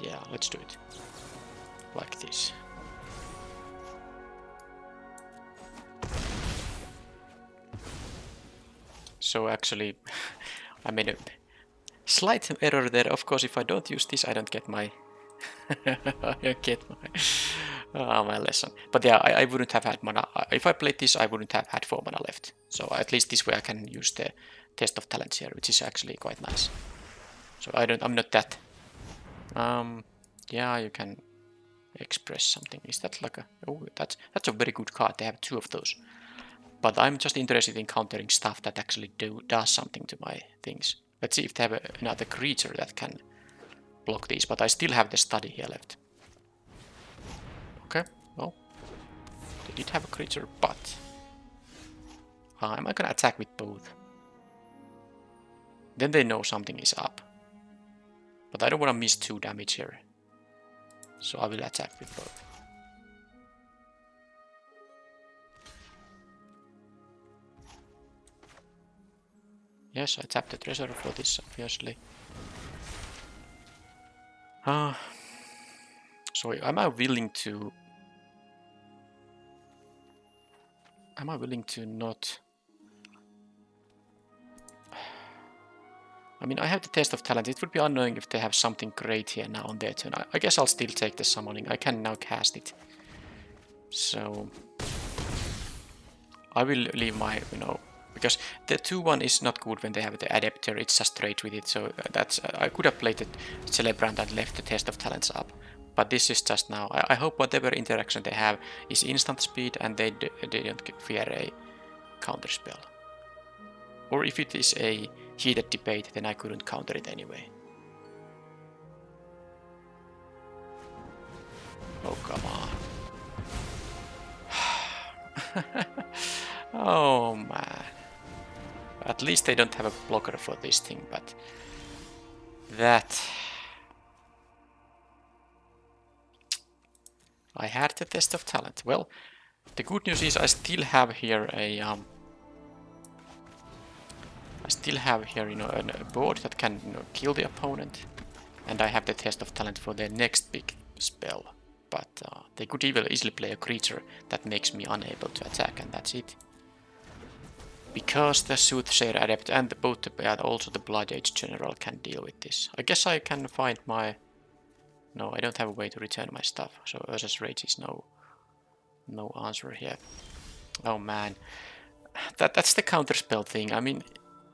Yeah, let's do it like this. So actually, I made a slight error there. Of course, if I don't use this, I don't get my... I don't get my lesson. But yeah, I wouldn't have had mana. If I played this, I wouldn't have had 4 mana left. So at least this way I can use the test of talents here, which is actually quite nice. So I'm not that... yeah, you can express something. Is that like a... Oh, that's a very good card. They have 2 of those. But I'm just interested in countering stuff that actually does something to my things. Let's see if they have another creature that can block these, but I still have the study here left. Okay, well, they did have a creature, but... am I gonna attack with both? Then they know something is up. But I don't want to miss 2 damage here. So I will attack with both. Yes, I tapped the treasure for this, obviously. So am I willing to... Am I willing to not... I mean, I have the test of talent. It would be annoying if they have something great here now on their turn. I guess I'll still take the summoning. I can now cast it. So... I will leave my, you know... Because the 2/1 is not good when they have the adapter, it's just straight with it, so that's... I could have played the Celebrant and left the test of talents up. but this is just now. I hope whatever interaction they have is instant speed and they don't fear a counter spell. Or if it is a heated debate, then I couldn't counter it anyway. Oh, come on. Oh, man. At least they don't have a blocker for this thing, but that... I had the test of talent. Well, the good news is I still have here a a board that can kill the opponent, and I have the test of talent for the next big spell. But they could easily play a creature that makes me unable to attack, and that's it. Because the Soothsayer Adept and also the Blood Age General can deal with this. I guess I can find my... No, I don't have a way to return my stuff, so Urza's Rage is no answer here. Oh man, that's the counterspell thing. I mean,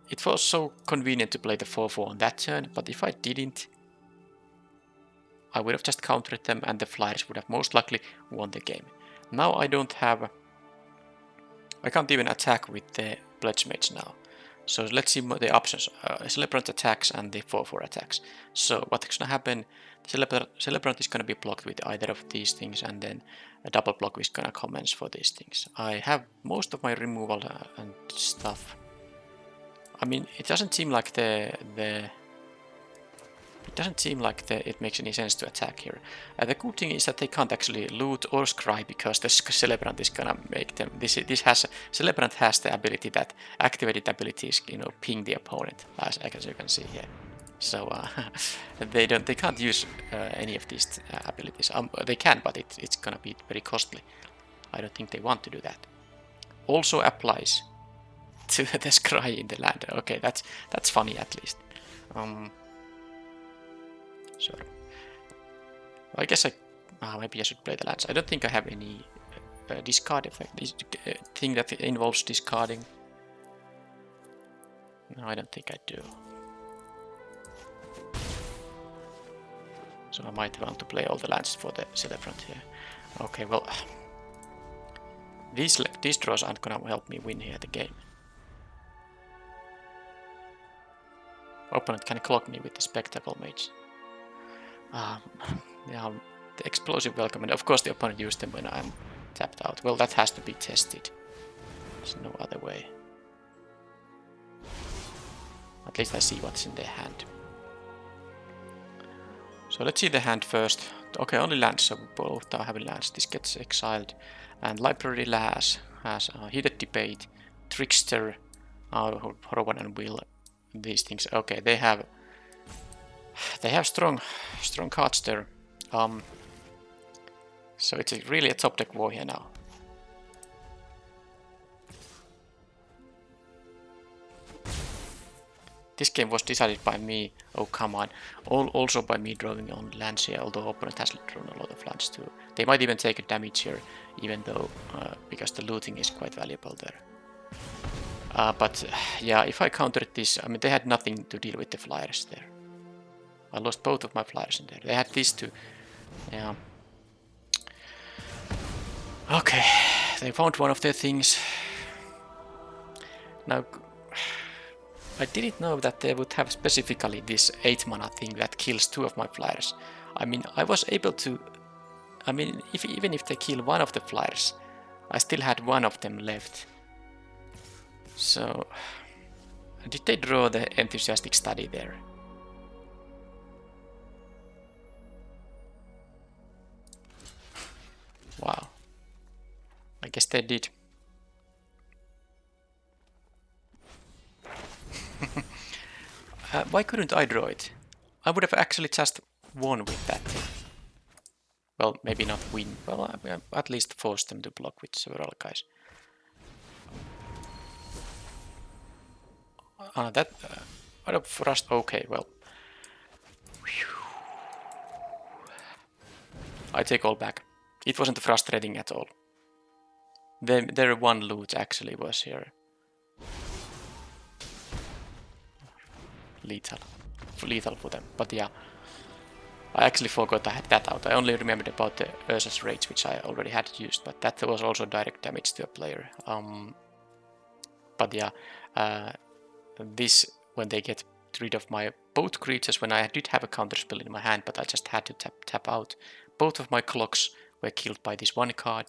it was so convenient to play the 4/4 on that turn, but if I didn't, I would have just countered them and the Flyers would have most likely won the game. Now I don't have... I can't even attack with the Pledge Mage now. So let's see the options. Celebrant attacks and the 4/4 attacks. So what's gonna happen? The Celebrant is gonna be blocked with either of these things, and then a double block is gonna commence for these things. I have most of my removal and stuff. I mean, it doesn't seem like it makes any sense to attack here. The good thing is that they can't actually loot or scry because the Celebrant is gonna make them. Celebrant has the ability that activated abilities, ping the opponent, as you can see here. So they can't use any of these abilities. They can, but it's gonna be very costly. I don't think they want to do that. Also applies to the scry in the land. Okay, that's funny at least. Sure. I guess maybe I should play the lands. I don't think I have any discard effect. Thing that involves discarding. No, I don't think I do. So I might want to play all the lands for the Celebrant here. Okay, well, these draws aren't gonna help me win here the game. Opponent can clock me with the Spectacle Mage. Yeah, the Explosive Welcome, and of course the opponent used them when I'm tapped out. Well, that has to be tested. There's no other way. At least I see what's in their hand. So let's see the hand first. Okay, only lands, so both are having lands. This gets exiled. And Library has Heated Debate, Trickster, Horror and Will, these things. Okay, they have strong cards there. So it's really a top deck war here now. This game was decided by me. Oh, come on. Also by me drawing on lands here, although opponent has drawn a lot of lands too. They might even take a damage here, even though because the looting is quite valuable there. But yeah, if I countered this, I mean, they had nothing to deal with the Flyers there. I lost both of my Flyers in there. They had these two. Yeah. Okay, they found one of their things. Now, I didn't know that they would have specifically this 8 mana thing that kills 2 of my Flyers. I mean, I was able to... I mean, even if they kill one of the Flyers, I still had one of them left. So... Did they draw the Enthusiastic Study there? Wow. I guess they did. Why couldn't I draw it? I would have actually just won with that thing. Well, maybe not win. Well, I at least forced them to block with several guys. That... out of Frost... Okay, well. I take all back. It wasn't frustrating at all. Their one loot actually was here. Lethal for them, but yeah. I actually forgot I had that out. I only remembered about the Ursa's Rage, which I already had used, but that was also direct damage to a player. But yeah, this, when they get rid of my both creatures, when I did have a counter spell in my hand, but I just had to tap out. Both of my clocks were killed by this one card,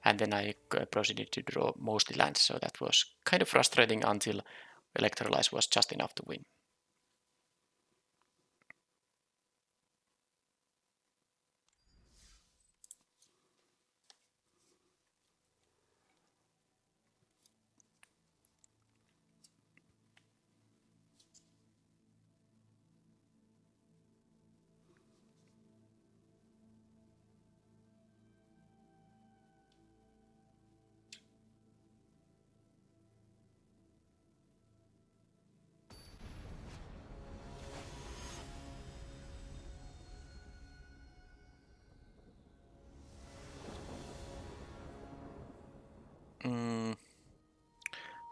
and then I proceeded to draw mostly lands, so that was kind of frustrating until Electrolyze was just enough to win.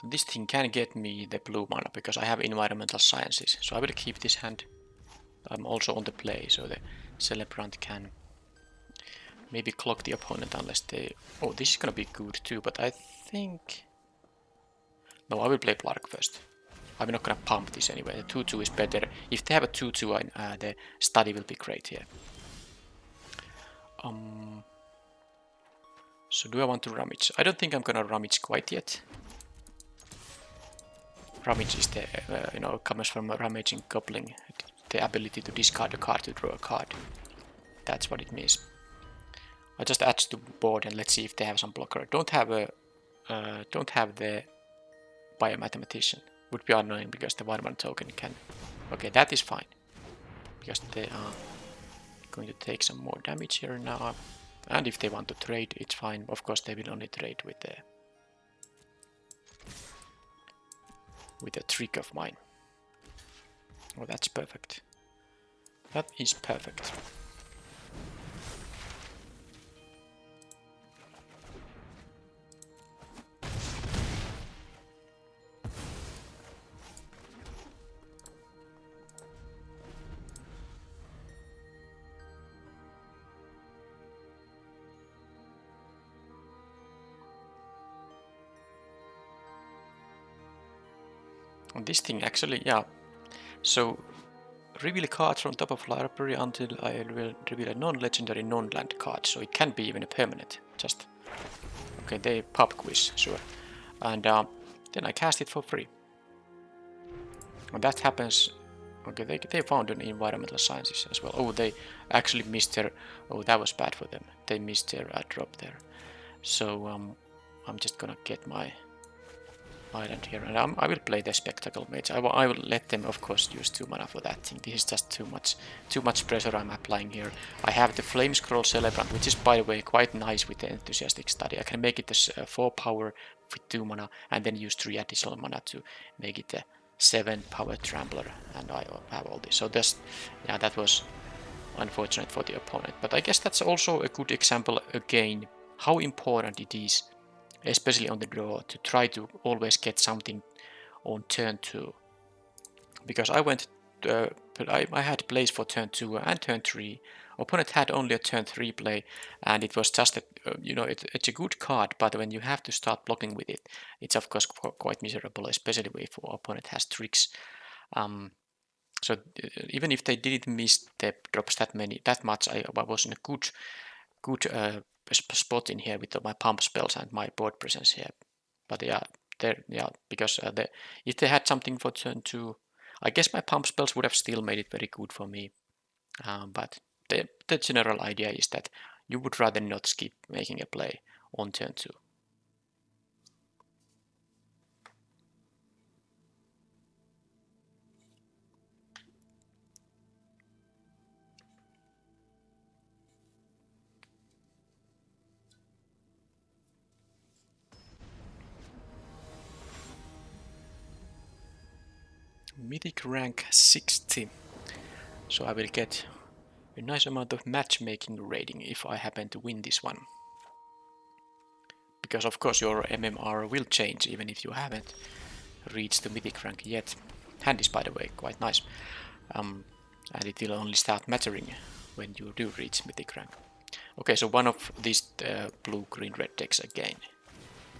This thing can get me the blue mana because I have environmental sciences, so I will keep this hand. I'm also on the play, so the Celebrant can maybe clock the opponent unless they... Oh, this is gonna be good too, but I think... No, I will play Blark first. I'm not gonna pump this anyway, the 2-2 is better. If they have a 2-2, the study will be great here. So do I want to rummage? I don't think I'm gonna rummage quite yet. Rummage is the, comes from rummaging goblin, the ability to discard a card to draw a card. That's what it means. I just add to board and let's see if they have some blocker. Don't have the biomathematician. Would be annoying because the 1/1 token can. Okay, that is fine because they are going to take some more damage here now. And if they want to trade, it's fine. Of course, they will only trade with a trick of mine. Oh, that's perfect. That is perfect. And this thing actually, yeah. So reveal cards from top of library until I will reveal a non-legendary non-land card. So it can be even a permanent. Just okay, they pop quiz, sure. And then I cast it for free. And that happens. Okay, they found an environmental sciences as well. Oh, they actually missed their. Oh, that was bad for them. They missed their drop there. So I'm just gonna get my island here, and I will play the Spectacle Mage. I will let them, of course, use 2 mana for that thing. This is just too much pressure I'm applying here. I have the Flame Scroll Celebrant, which is, by the way, quite nice with the Enthusiastic Study. I can make it as 4 power with 2 mana, and then use 3 additional mana to make it a 7 power Trampler, and I have all this. So this, yeah, that was unfortunate for the opponent. But I guess that's also a good example again how important it is, especially on the draw, to try to always get something on turn 2. Because I went, I had plays for turn 2 and turn 3. Opponent had only a turn 3 play, and it was just a, it's a good card, but when you have to start blocking with it, it's of course quite miserable, especially if opponent has tricks. So even if they didn't miss the drops that much, I was in a good spot in here with my pump spells and my board presence here. But yeah, because if they had something for turn 2, I guess my pump spells would have still made it very good for me. But the general idea is that you would rather not skip making a play on turn 2. Mythic rank 60. So I will get a nice amount of matchmaking rating if I happen to win this one. Because of course your MMR will change even if you haven't reached the mythic rank yet. Hand is, by the way, quite nice. And it will only start mattering when you do reach mythic rank. Okay, so one of these blue, green, red decks again.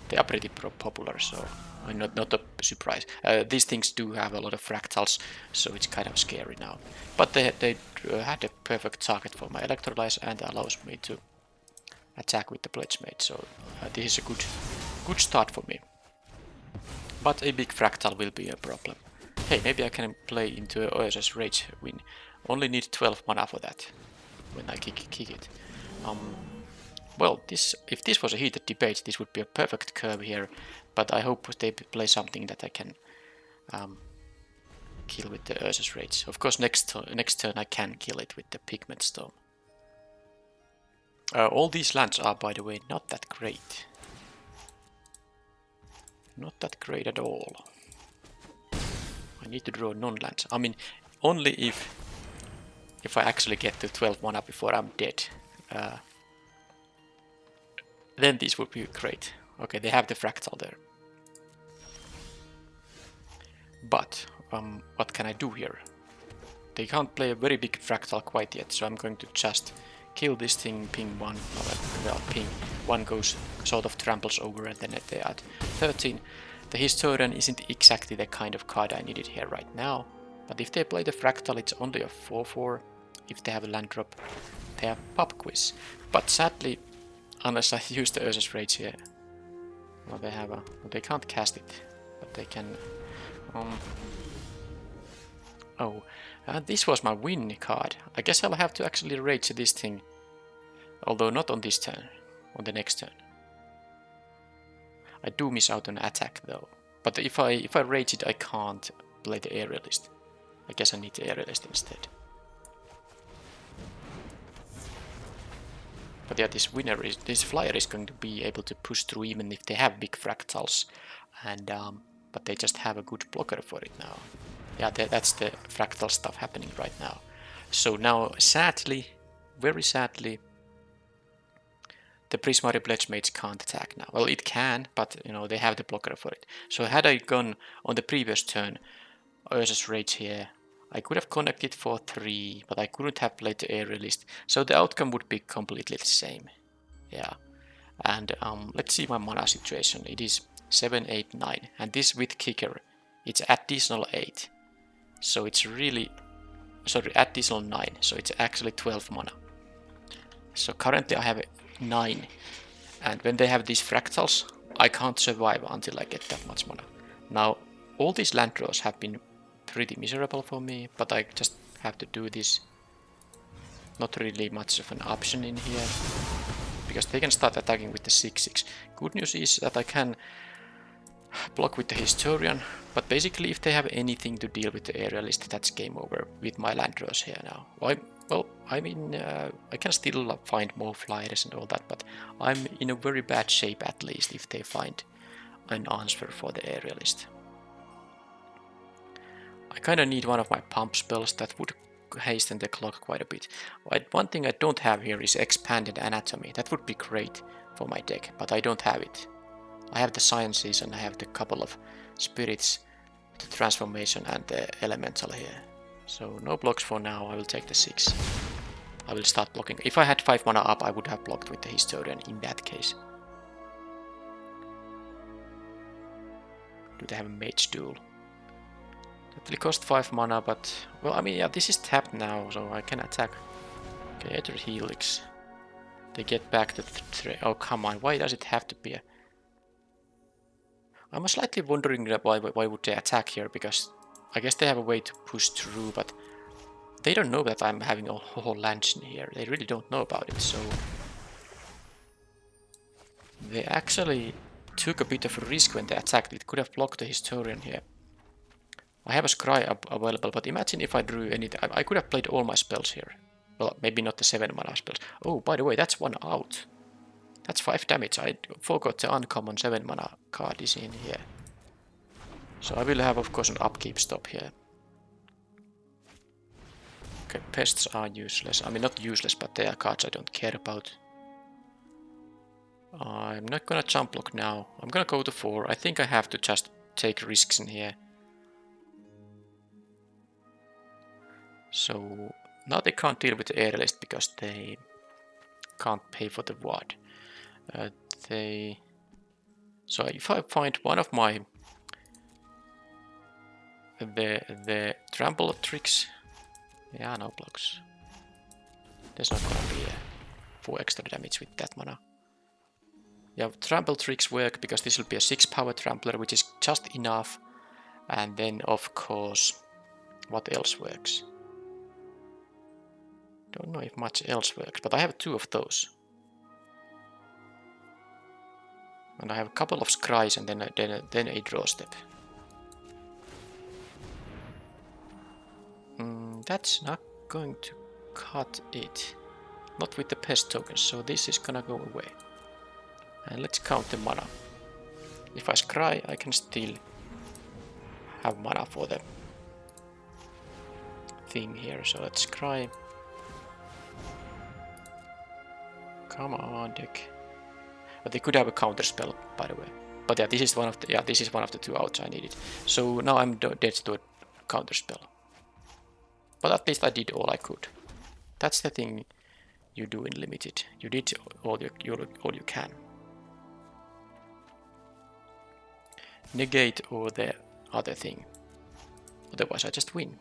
They are pretty popular, so I'm not a surprise. These things do have a lot of fractals, so it's kind of scary now. But they had a perfect target for my Electrolyze and allows me to attack with the Pledge Mage, so this is a good start for me. But a big fractal will be a problem. Hey, maybe I can play into a OSS Rage win. Only need 12 mana for that when I kick it. Well, if this was a heated debate, this would be a perfect curve here, but I hope they play something that I can kill with the Ursus Rage. Of course, next turn I can kill it with the Pigment Storm. All these lands are, by the way, not that great. Not that great at all. I need to draw non-lands. I mean, only if I actually get to 12 mana before I'm dead. Then this would be great. Okay, they have the fractal there. But what can I do here? They can't play a very big fractal quite yet, so I'm going to just kill this thing, ping one. Well, ping one goes sort of tramples over, and then they add 13. The Historian isn't exactly the kind of card I needed here right now, but if they play the fractal, it's only a 4/4. If they have a land drop, they have Pub Quiz. But sadly, unless I use the Ursus Rage here, well, they can't cast it, but they can. This was my win card. I guess I'll have to actually rage this thing, although not on this turn, on the next turn. I do miss out on attack though, but if I rage it, I can't play the Aerialist. I guess I need the Aerialist instead. But yeah, this flyer is going to be able to push through even if they have big fractals, and but they just have a good blocker for it now. Yeah, that's the fractal stuff happening right now. So now, sadly, very sadly, the Prismari Pledge Mage can't attack now. Well, it can, but you know they have the blocker for it. So had I gone on the previous turn, Ursus Rage here, I could have connected for 3, but I couldn't have played the Aerialist. So the outcome would be completely the same. Yeah, and let's see my mana situation. It is 7, 8, 9, and this with kicker, it's additional 8. So it's really, sorry, additional 9, so it's actually 12 mana. So currently I have 9, and when they have these fractals, I can't survive until I get that much mana. Now, all these land draws have been pretty miserable for me, but I just have to do this. Not really much of an option in here, because they can start attacking with the 6/6. Good news is that I can block with the Historian, but basically if they have anything to deal with the Aerialist, that's game over with my land draws here now. Well, I mean, I can still find more flyers and all that, but I'm in a very bad shape at least if they find an answer for the Aerialist. I kinda need one of my pump spells that would hasten the clock quite a bit. One thing I don't have here is Expanded Anatomy. That would be great for my deck, but I don't have it. I have the Sciences and I have the couple of Spirits, the Transformation and the Elemental here. So no blocks for now, I will take the 6. I will start blocking. If I had 5 mana up, I would have blocked with the Historian in that case. Do they have a Mage Duel? That will cost 5 mana, but... Well, I mean, yeah, this is tapped now, so I can attack. Okay, Aether Helix. They get back the... Oh, come on, why does it have to be a... I'm slightly wondering why would they attack here, because I guess they have a way to push through, but they don't know that I'm having a whole lands in here. They really don't know about it, so they actually took a bit of a risk when they attacked. It could have blocked the Historian here. I have a Scry available, but imagine if I drew anything. I could have played all my spells here. Well, maybe not the 7 mana spells. Oh, by the way, that's 1 out. That's 5 damage. I forgot the uncommon 7 mana card is in here. So I will have, of course, an upkeep stop here. Okay, pests are useless. I mean, not useless, but they are cards I don't care about. I'm not gonna jump block now. I'm gonna go to 4. I think I have to just take risks in here. So Now they can't deal with the aerialist because they can't pay for the ward. So if I find one of my the trample tricks, yeah, no blocks. There's not gonna be a 4 extra damage with that mana. Yeah, trample tricks work because this will be a 6 power trampler, which is just enough. And then of course, what else works? Don't know if much else works, but I have 2 of those. And I have a couple of scries and then a draw step. That's not going to cut it. Not with the pest tokens, so this is gonna go away. And let's count the mana. If I scry, I can still have mana for the thing here, so let's scry. Come on, deck. But they could have a counter spell, by the way. But yeah, this is one of the 2 outs I needed. So now I'm dead to a counter spell. But at least I did all I could. That's the thing you do in limited. You did all you can. Negate or the other thing. Otherwise I just win.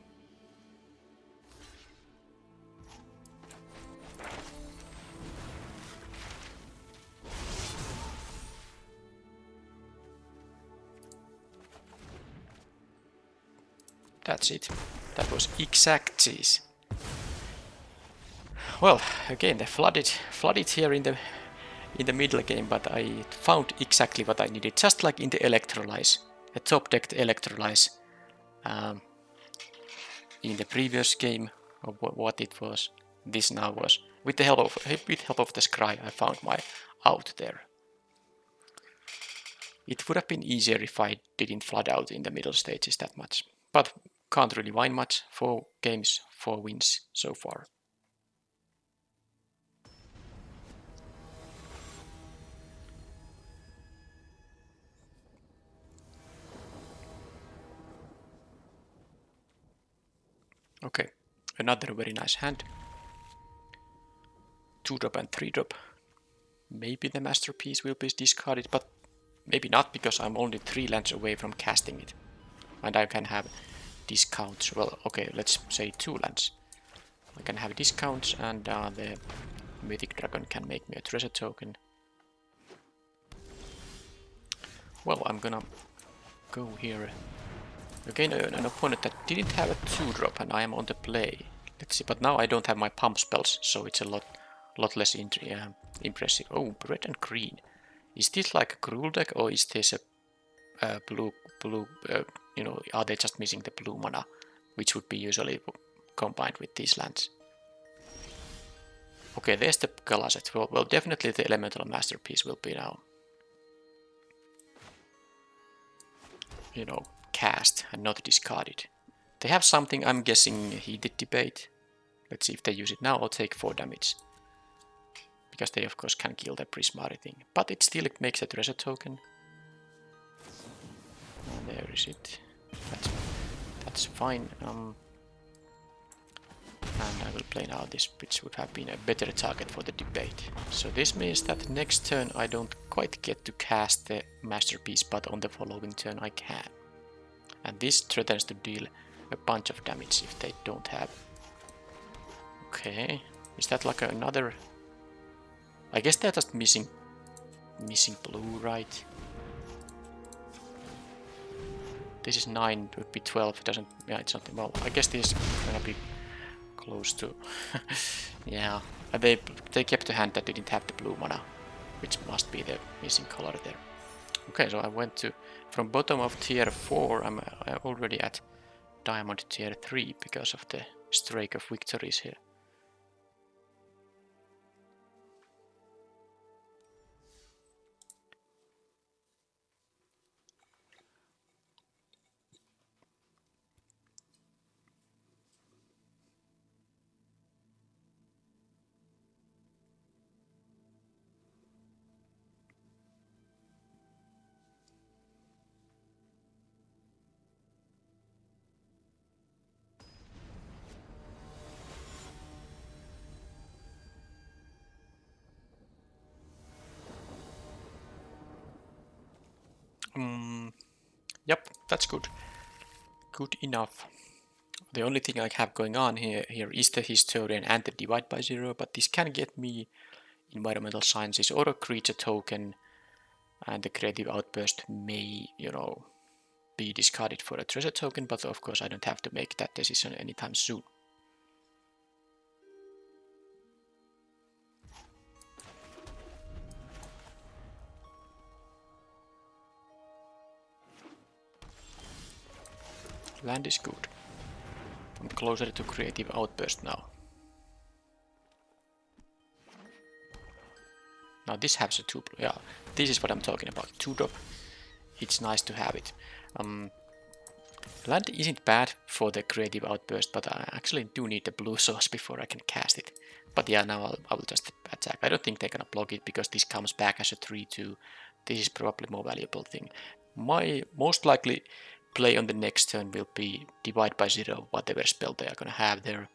That's it. That was exactsies. Well, again, they flooded here in the middle game, but I found exactly what I needed, just like in the Electrolyze, the top decked Electrolyze in the previous game, or what it was. This now was with the help of the scry. I found my out there. It would have been easier if I didn't flood out in the middle stages that much, but can't really whine much. 4 games, 4 wins so far. Okay, another very nice hand. 2-drop and 3-drop. Maybe the masterpiece will be discarded, but maybe not, because I'm only 3 lands away from casting it. And I can have discounts. Well, okay, let's say 2 lands. I can have discounts, and the mythic dragon can make me a treasure token. Well, I'm gonna go here. Again, an opponent that didn't have a 2-drop, and I am on the play. Let's see, but now I don't have my pump spells, so it's a lot less impressive. Oh, red and green. Is this like a cruel deck, or is this a blue? You know, are they just missing the blue mana, which would be usually combined with these lands? Okay, there's the Galaset. Well, definitely the elemental masterpiece will be now, you know, cast and not discarded. They have something, I'm guessing, heated debate. Let's see if they use it now or take 4 damage. Because they of course can kill the Prismari thing. But it still makes a treasure token. And there is it. That's fine. And I will play now this, which would have been a better target for the debate. So this means that next turn I don't quite get to cast the masterpiece, but on the following turn I can. And this threatens to deal a bunch of damage if they don't have. Okay, is that like another? I guess they're just missing blue, right? This is 9, it would be 12. It doesn't. Yeah, it's not. Well, I guess this is gonna be close to. Yeah, they kept a hand that didn't have the blue mana, which must be the missing color there. Okay, so I went to from bottom of tier 4. I'm already at diamond tier 3 because of the streak of victories here. that's good. Good enough. The only thing I have going on here is the Historian and the Divide by Zero, but this can get me Environmental Sciences or a creature token, and the Creative Outburst may, you know, be discarded for a treasure token, but of course I don't have to make that decision anytime soon. Land is good. I'm closer to Creative Outburst now. Now this has a 2, yeah, this is what I'm talking about, 2-drop. It's nice to have it. Land isn't bad for the Creative Outburst, but I actually do need the blue source before I can cast it. But yeah, now I will just attack. I don't think they're gonna block it because this comes back as a 3-2. This is probably more valuable thing. My most likely play on the next turn will be Divide by Zero, whatever spell they are gonna have there.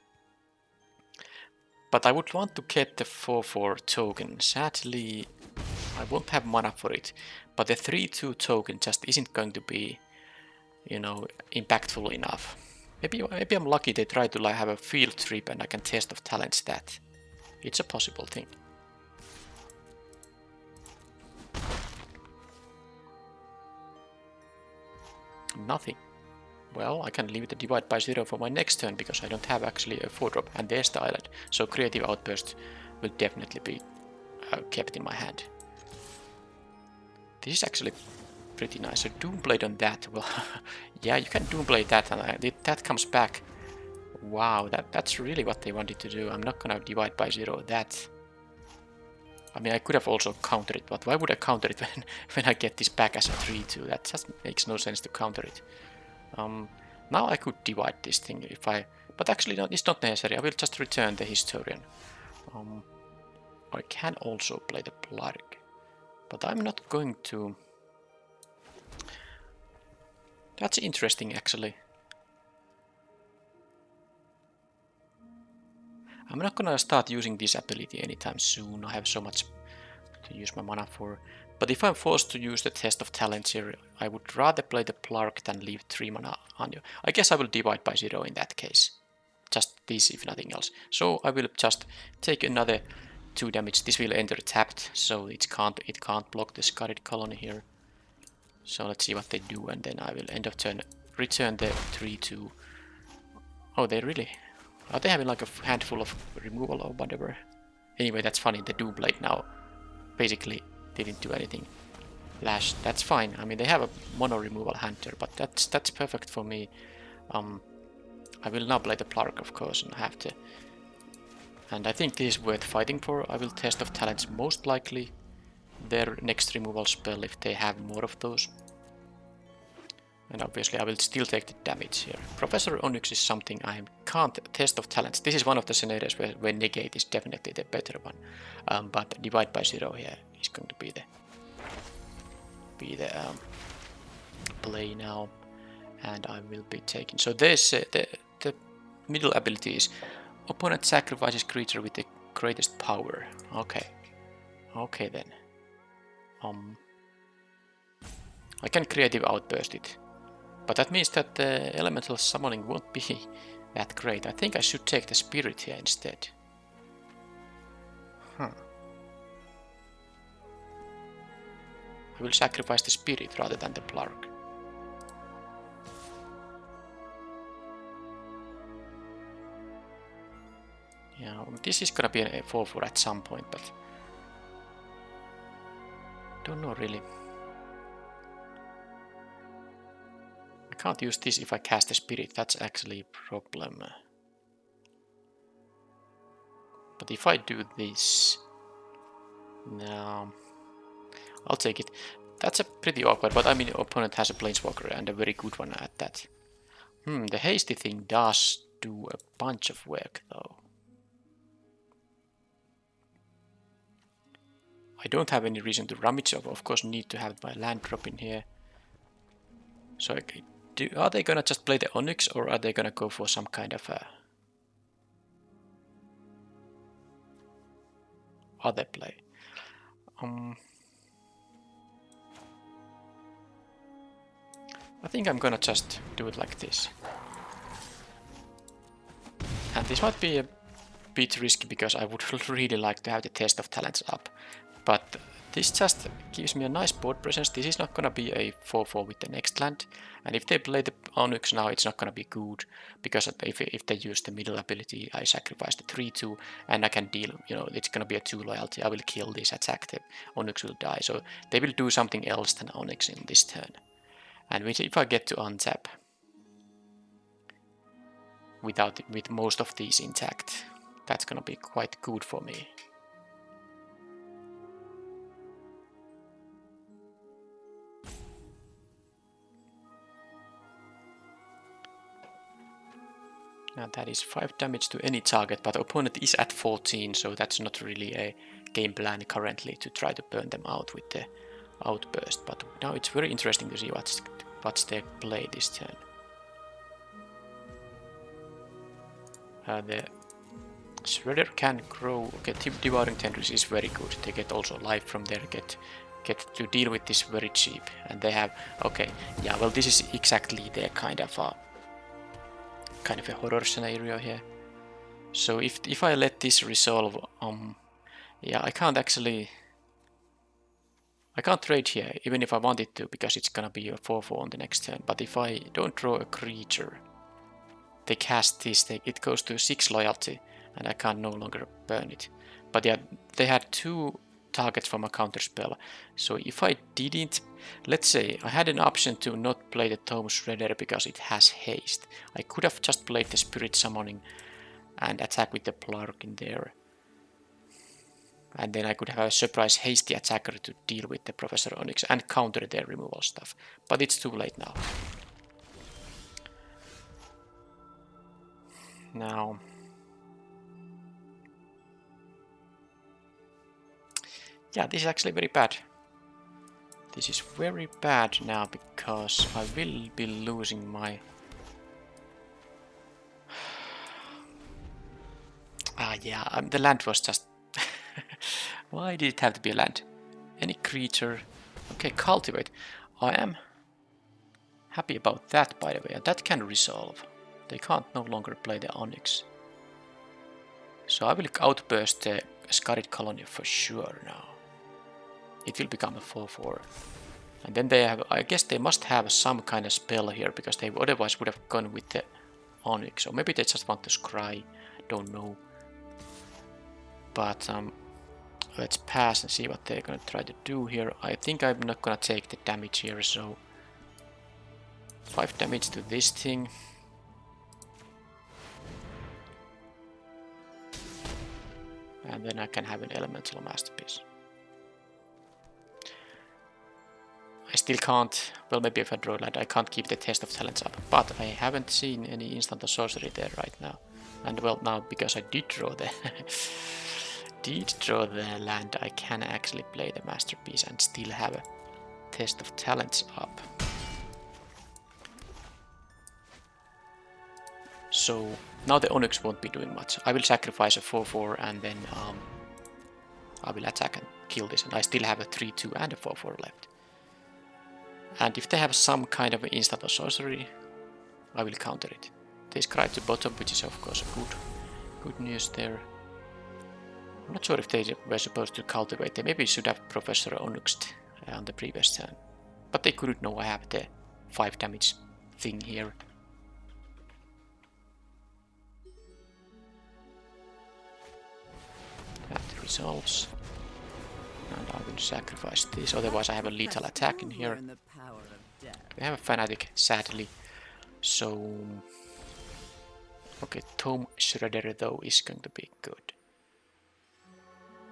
But I would want to get the 4/4 token. Sadly, I won't have mana for it. But the 3/2 token just isn't going to be, you know, impactful enough. Maybe I'm lucky they try to like have a field trip and I can test of talents that. It's a possible thing. Nothing. Well, I can leave the Divide by Zero for my next turn because I don't have actually a 4-drop, and there's the island. So Creative Outburst will definitely be kept in my hand. This is actually pretty nice. So Doomblade on that. Well, yeah, you can Doomblade that, and that comes back. Wow, that's really what they wanted to do. I'm not gonna Divide by Zero that. I mean, I could have also countered it, but why would I counter it when I get this back as a 3/2? That just makes no sense to counter it. Now I could divide this thing if I... But actually, no, it's not necessary. I will just return the Historian. I can also play the Blarg, but I'm not going to... That's interesting, actually. I'm not gonna start using this ability anytime soon. I have so much to use my mana for. But if I'm forced to use the Test of Talents here, I would rather play the Blarg than leave 3 mana on you. I guess I will Divide by Zero in that case. Just this, if nothing else. So I will just take another 2 damage. This will enter tapped, so it can't block the Scarred Colony here. So let's see what they do, and then I will end of turn return the 3/2. Oh, they really... Are they having like a handful of removal or whatever? Anyway, that's funny. The Doomblade now basically didn't do anything. Lash, that's fine. I mean, they have a mono removal hunter, but that's perfect for me. I will now play the Blarg, of course, and have to. And I think this is worth fighting for. I will Test of Talents most likely their next removal spell if they have more of those. And obviously I will still take the damage here. Professor Onyx is something I can't Test of Talents. This is one of the scenarios where Negate is definitely the better one. But Divide by Zero here is going to be the play now. And I will be taking... So there's the middle ability is opponent sacrifices creature with the greatest power. Okay. Okay then. I can Creative Outburst it. But that means that the elemental summoning won't be that great. I think I should take the spirit here instead. I will sacrifice the spirit rather than the Blarg. Yeah, this is gonna be a 4/4 at some point, but don't know really. I can't use this if I cast the spirit. That's actually a problem. But if I do this, no, I'll take it. That's a pretty awkward, but I mean, opponent has a planeswalker and a very good one at that. The hasty thing does do a bunch of work though. I don't have any reason to rummage up. Of course, need to have my land drop in here. So, okay, are they gonna just play the Onyx, or are they gonna go for some kind of a other play? I think I'm gonna just do it like this. And this might be a bit risky because I would really like to have the test of talents up. But this just gives me a nice board presence. This is not gonna be a 4-4 with the next land. And if they play the Onyx now, it's not gonna be good. Because if they use the middle ability, I sacrifice the 3-2 and I can deal, you know, it's gonna be a 2 loyalty. I will kill this attack, the Onyx will die. So they will do something else than Onyx in this turn. And if I get to untap with most of these intact, that's gonna be quite good for me. Now that is 5 damage to any target, but the opponent is at 14, so that's not really a game plan currently to try to burn them out with the outburst. But now it's very interesting to see what's their play this turn. The Shredder can grow. Okay, Devouring Tendrils is very good. They get also life from there, get to deal with this very cheap. And they have, okay, yeah, well this is exactly their kind of a horror scenario here. So if I let this resolve, yeah, I can't trade here, even if I wanted to, because it's gonna be a 4-4 on the next turn. But if I don't draw a creature, they cast this, it goes to 6 loyalty, and I can no longer burn it. But yeah, they had 2 targets from a counter spell. So if I didn't, let's say I had an option to not play the Tome Shredder because it has haste. I could have just played the Spirit Summoning and attack with the Plark in there. And then I could have a surprise hasty attacker to deal with the Professor Onyx and counter their removal stuff. But it's too late now. Now, yeah, this is actually very bad. This is very bad now because I will be losing my... yeah, the land was just... Why did it have to be a land? Any creature... Okay, cultivate. I am happy about that, by the way, and that can resolve. They can't no longer play the Onyx. So I will outburst the Scarred Colony for sure now. It will become a 4-4. And then they have, I guess they must have some kind of spell here, because they otherwise would have gone with the Onyx. Or maybe they just want to scry, don't know. But let's pass and see what they're gonna try to do here. I think I'm not gonna take the damage here, so 5 damage to this thing. And then I can have an Elemental Masterpiece. I still can't, well maybe if I draw land, I can't keep the Test of Talents up, but I haven't seen any instant of sorcery there right now. And well, now because I did draw the land, I can actually play the Masterpiece and still have a Test of Talents up. So now the Onyx won't be doing much. I will sacrifice a 4-4 and then I will attack and kill this, and I still have a 3-2 and a 4-4 left. And if they have some kind of instant or sorcery, I will counter it. They scry to bottom, which is of course good news there. I'm not sure if they were supposed to cultivate. They maybe should have Professor Onyxed on the previous turn. But they couldn't know I have the 5 damage thing here. That resolves. And I will sacrifice this, otherwise I have a lethal attack in here. We have a Fanatic, sadly. So... okay, Tome Shredder though is going to be good.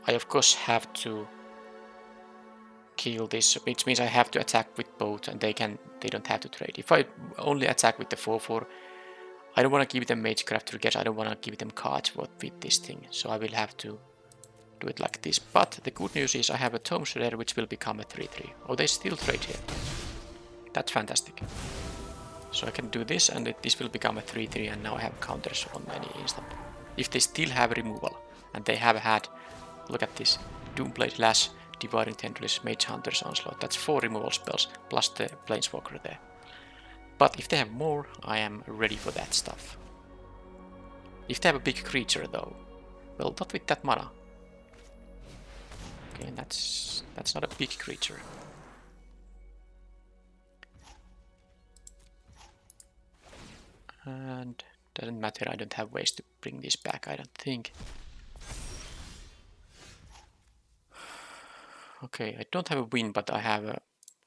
I of course have to kill this, which means I have to attack with both, and they don't have to trade. If I only attack with the 4-4, I don't want to give them Magecraft Regesh, I don't want to give them cards with this thing, so I will have to do it like this. But the good news is I have a Tome Shredder which will become a 3-3. Oh, they still trade here. That's fantastic. So I can do this and this will become a 3-3, and now I have counters on any instant. If they still have removal, and they have had, look at this, Doomblade Lash, Devouring Tendrils, Mage Hunter's Onslaught, that's 4 removal spells plus the Planeswalker there. But if they have more, I am ready for that stuff. If they have a big creature though, well, not with that mana. Okay, that's not a big creature. And doesn't matter, I don't have ways to bring this back, I don't think. Okay, I don't have a win, but I have a...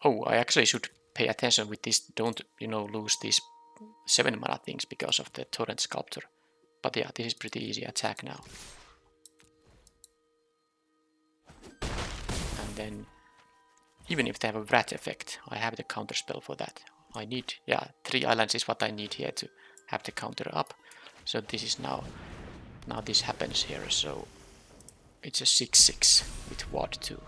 Oh, I actually should pay attention with this. Don't, you know, lose these 7 mana things because of the Torrent Sculptor. But yeah, this is pretty easy attack now. And then, even if they have a Wrath effect, I have the counter spell for that. I need, yeah, 3 islands is what I need here to have the counter up. So this is now this happens here, so it's a 6/6 with Ward 2.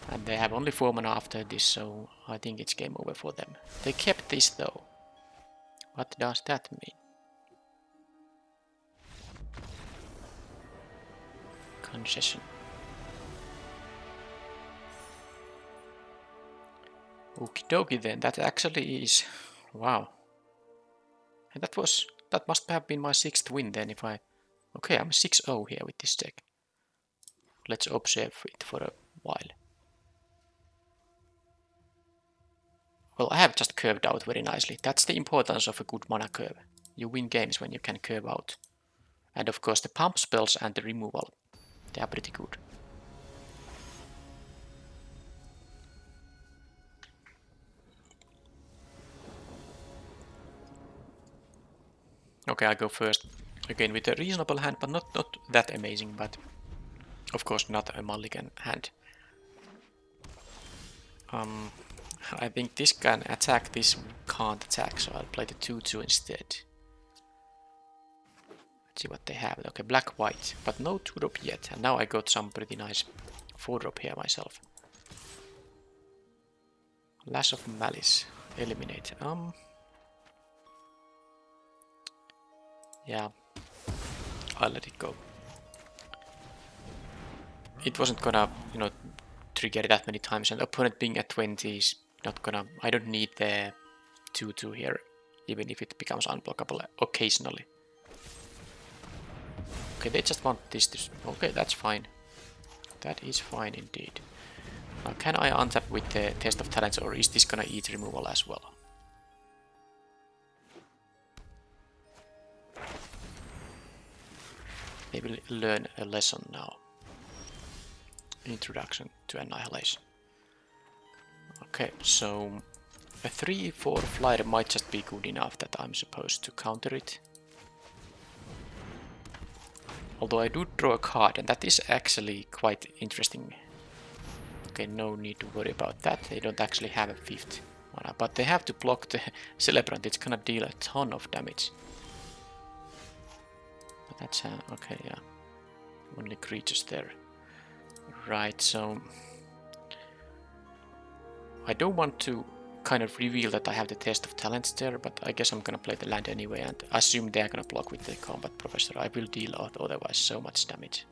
And they have only 4 mana after this, so I think it's game over for them. They kept this though. What does that mean? Concession. Okie dokie then, that actually is... Wow. And that must have been my 6th win then if I... Okay, I'm 6-0 here with this deck. Let's observe it for a while. Well, I have just curved out very nicely. That's the importance of a good mana curve. You win games when you can curve out. And of course the pump spells and the removal, they are pretty good. Okay, I go first. Again with a reasonable hand, but not that amazing, but of course not a mulligan hand. I think this can attack, this can't attack, so I'll play the 2/2 instead. Let's see what they have. Okay, black-white, but no 2-drop yet, and now I got some pretty nice 4-drop here myself. Lash of Malice, eliminate. Yeah, I'll let it go. It wasn't gonna, you know, trigger that many times, and opponent being at 20 is not gonna... I don't need the 2/2 here, even if it becomes unblockable occasionally. Okay, they just want this to... Okay, that's fine. That is fine indeed. Now, can I untap with the Test of Talents, or is this gonna eat removal as well? They will learn a lesson now. Introduction to Annihilation. Okay, so a 3/4 flyer might just be good enough that I'm supposed to counter it. Although I do draw a card, and that is actually quite interesting. Okay, no need to worry about that. They don't actually have a 5th mana, but they have to block the Celebrant. It's gonna deal a ton of damage. But that's okay, yeah. Only creatures there. Right, so I don't want to kind of reveal that I have the Test of Talents there, but I guess I'm gonna play the land anyway and assume they're gonna block with the Combat Professor. I will deal out otherwise so much damage.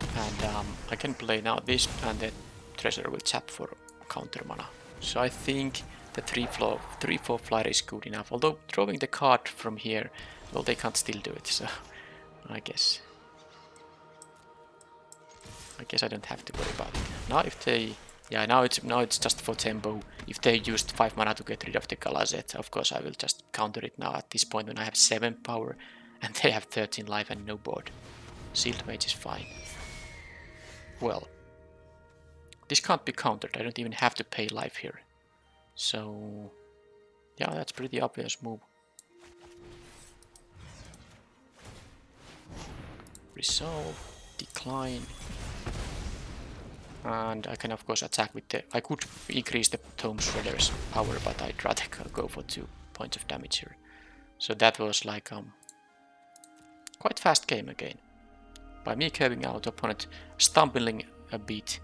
And I can play now this, and the Treasurer will tap for counter mana. So I think the 3/4 flyer is good enough. Although drawing the card from here, well, they can't still do it. So I guess I don't have to worry about it. Now if they, yeah, now it's just for tempo. If they used 5 mana to get rid of the Galazet, of course I will just counter it now at this point when I have 7 power and they have 13 life and no board. Sealed Mage is fine. Well, this can't be countered. I don't even have to pay life here. So yeah, that's pretty obvious move. Resolve, decline. And I can of course attack with the... I could increase the Tome Shredder's power, but I'd rather go for 2 points of damage here. So that was like quite fast game again. By me curving out, opponent stumbling a bit,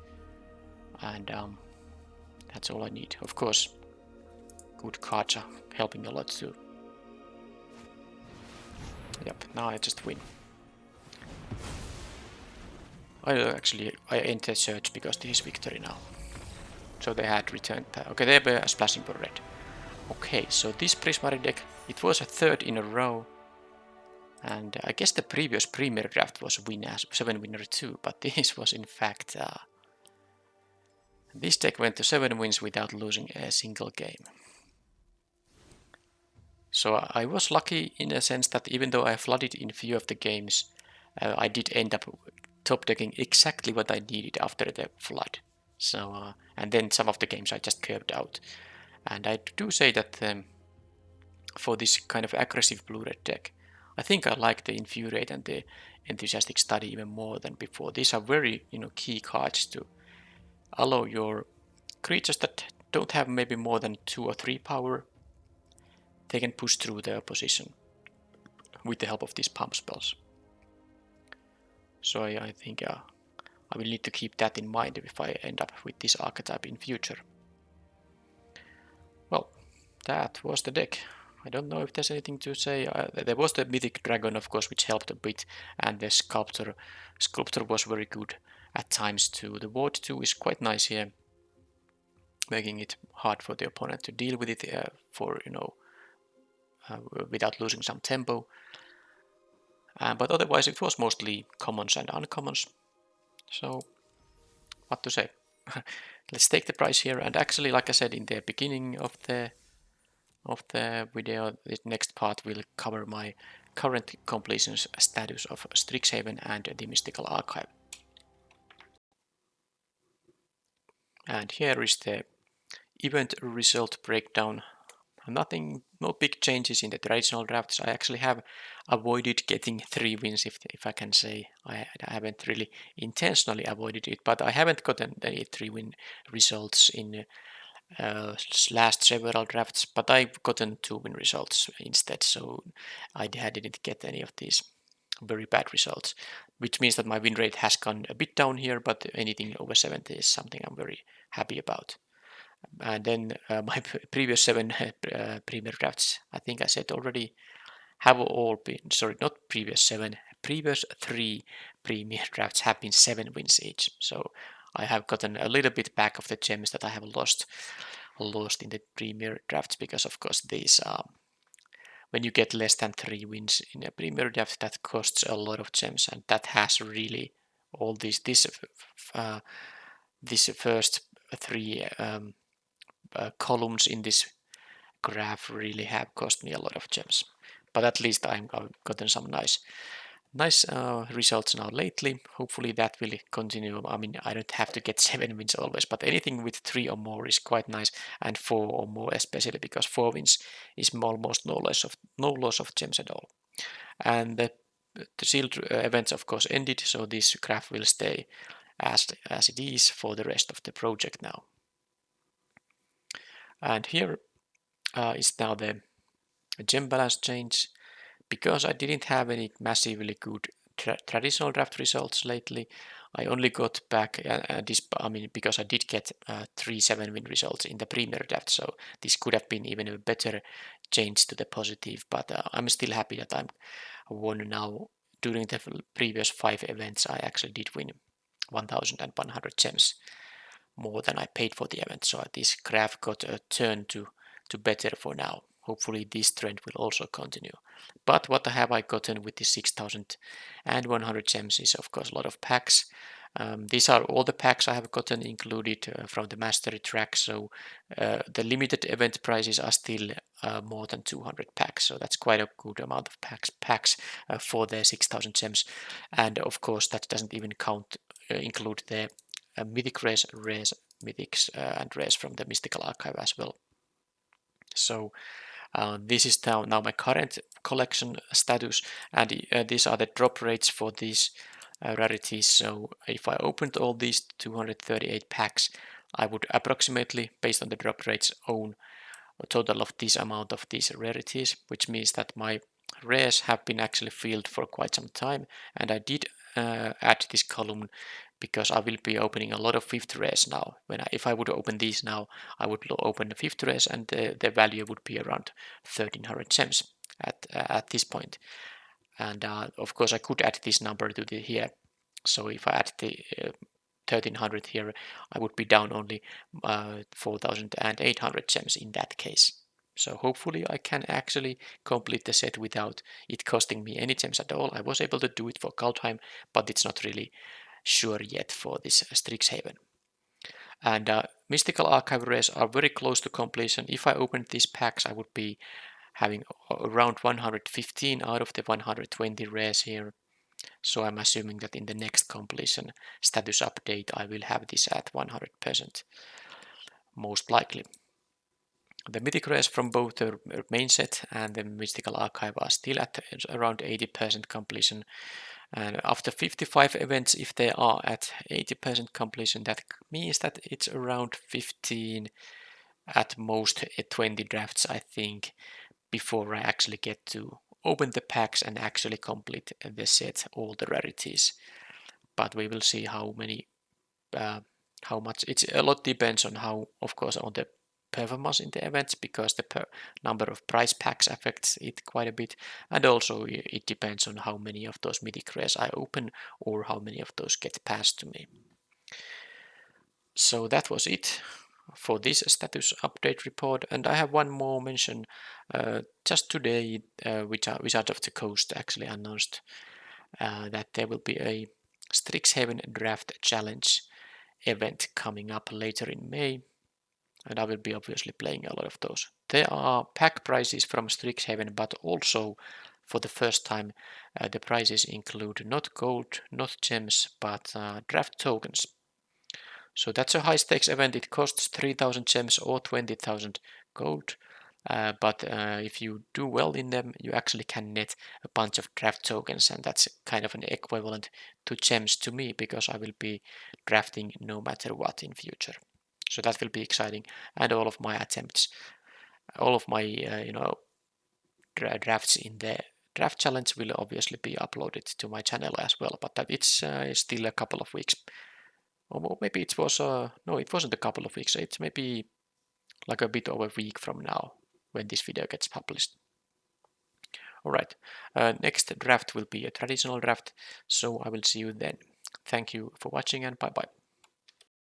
and that's all I need. Of course, good cards are helping a lot too. Yep, now I just win. I entered search because this is victory now. So they had returned that. Okay, they were splashing for red. Okay, so this Prismari deck, it was a third in a row. And I guess the previous Premier Draft was 7 winner too, but this was in fact... this deck went to 7 wins without losing a single game. So I was lucky in a sense that even though I flooded in few of the games, I did end up top decking exactly what I needed after the flood. So and then some of the games I just curved out. And I do say that for this kind of aggressive blue-red deck, I think I like the Infuriate and the Enthusiastic Study even more than before. These are very key cards to allow your creatures that don't have maybe more than 2 or 3 power, they can push through the opposition with the help of these pump spells. So I think I will need to keep that in mind if I end up with this archetype in future. Well, that was the deck. I don't know if there's anything to say. There was the Mythic Dragon, of course, which helped a bit, and the Sculptor was very good at times too. The Ward 2 is quite nice here, making it hard for the opponent to deal with it without losing some tempo. But otherwise, it was mostly commons and uncommons. So, what to say? Let's take the prize here. And actually, like I said in the beginning of the video, this next part will cover my current completion status of Strixhaven and the Mystical Archive. And here is the event result breakdown. No big changes in the traditional drafts. I actually have avoided getting 3 wins, if I can say. I haven't really intentionally avoided it, but I haven't gotten any 3-win results in last several drafts, but I've gotten 2-win results instead, so I didn't get any of these very bad results, which means that my win rate has gone a bit down here, but anything over 70 is something I'm very happy about. And then my previous 7 Premier drafts, I think I said already, have all been, sorry, not previous 7, previous 3 Premier drafts have been 7 wins each. So I have gotten a little bit back of the gems that I have lost in the Premier drafts, because of course these when you get less than 3 wins in a Premier draft, that costs a lot of gems, and that has really all this first 3 columns in this graph really have cost me a lot of gems. But at least I've gotten some nice results now lately. Hopefully that will continue. I mean, I don't have to get 7 wins always, but anything with 3 or more is quite nice, and 4 or more especially, because 4 wins is almost no loss of gems at all. And the sealed events of course ended, so this graph will stay as it is for the rest of the project now. And here is now the gem balance change. Because I didn't have any massively good traditional draft results lately, I only got back because I did get 3 7-win results in the Premier draft, so this could have been even a better change to the positive, but I'm still happy that I'm won now. During the previous 5 events, I actually did win 1,100 gems, more than I paid for the event, so this graph got a turn to better for now. Hopefully this trend will also continue. But what have I gotten with the 6,100 gems is of course a lot of packs. These are all the packs I have gotten included from the mastery track, so the limited event prices are still more than 200 packs, so that's quite a good amount of packs for the 6,000 gems. And of course that doesn't even include the mythic rares, mythics and rares from the Mystical Archive as well. So this is now my current collection status, and these are the drop rates for these rarities. So if I opened all these 238 packs, I would approximately, based on the drop rates, own a total of this amount of these rarities, which means that my rares have been actually filled for quite some time, and I did add this column because I will be opening a lot of 5th rares now. If I would open these now, I would open the 5th rares, and the value would be around 1,300 gems at this point. And of course I could add this number to here. So if I add the 1300 here, I would be down only 4800 gems in that case. So hopefully I can actually complete the set without it costing me any gems at all. I was able to do it for Kaldheim, but it's not really sure yet for this Strixhaven. And Mystical Archive rares are very close to completion. If I opened these packs, I would be having around 115 out of the 120 rares here. So I'm assuming that in the next completion status update, I will have this at 100%, most likely. The mythic rares from both the main set and the Mystical Archive are still at around 80% completion. And after 55 events, if they are at 80% completion, that means that it's around 15, at most 20 drafts, I think, before I actually get to open the packs and actually complete the set, all the rarities. But we will see how much. It's a lot depends on how, of course, on the performance in the events, because the number of prize packs affects it quite a bit, and also it depends on how many of those mythic rares I open or how many of those get passed to me. So that was it for this status update report, and I have one more mention. Just today, Wizard of the Coast actually announced that there will be a Strixhaven Draft Challenge event coming up later in May, and I will be obviously playing a lot of those. There are pack prizes from Strixhaven, but also for the first time the prizes include not gold, not gems, but draft tokens. So that's a high stakes event. It costs 3000 gems or 20,000 gold. But if you do well in them, you actually can net a bunch of draft tokens, and that's kind of an equivalent to gems to me, because I will be drafting no matter what in future. So that will be exciting, and all of my attempts, all of my drafts in the draft challenge will obviously be uploaded to my channel as well. But that it's still a couple of weeks, or maybe it was no, it wasn't a couple of weeks. It's maybe like a bit over a week from now when this video gets published. Alright, next draft will be a traditional draft, so I will see you then. Thank you for watching, and bye bye.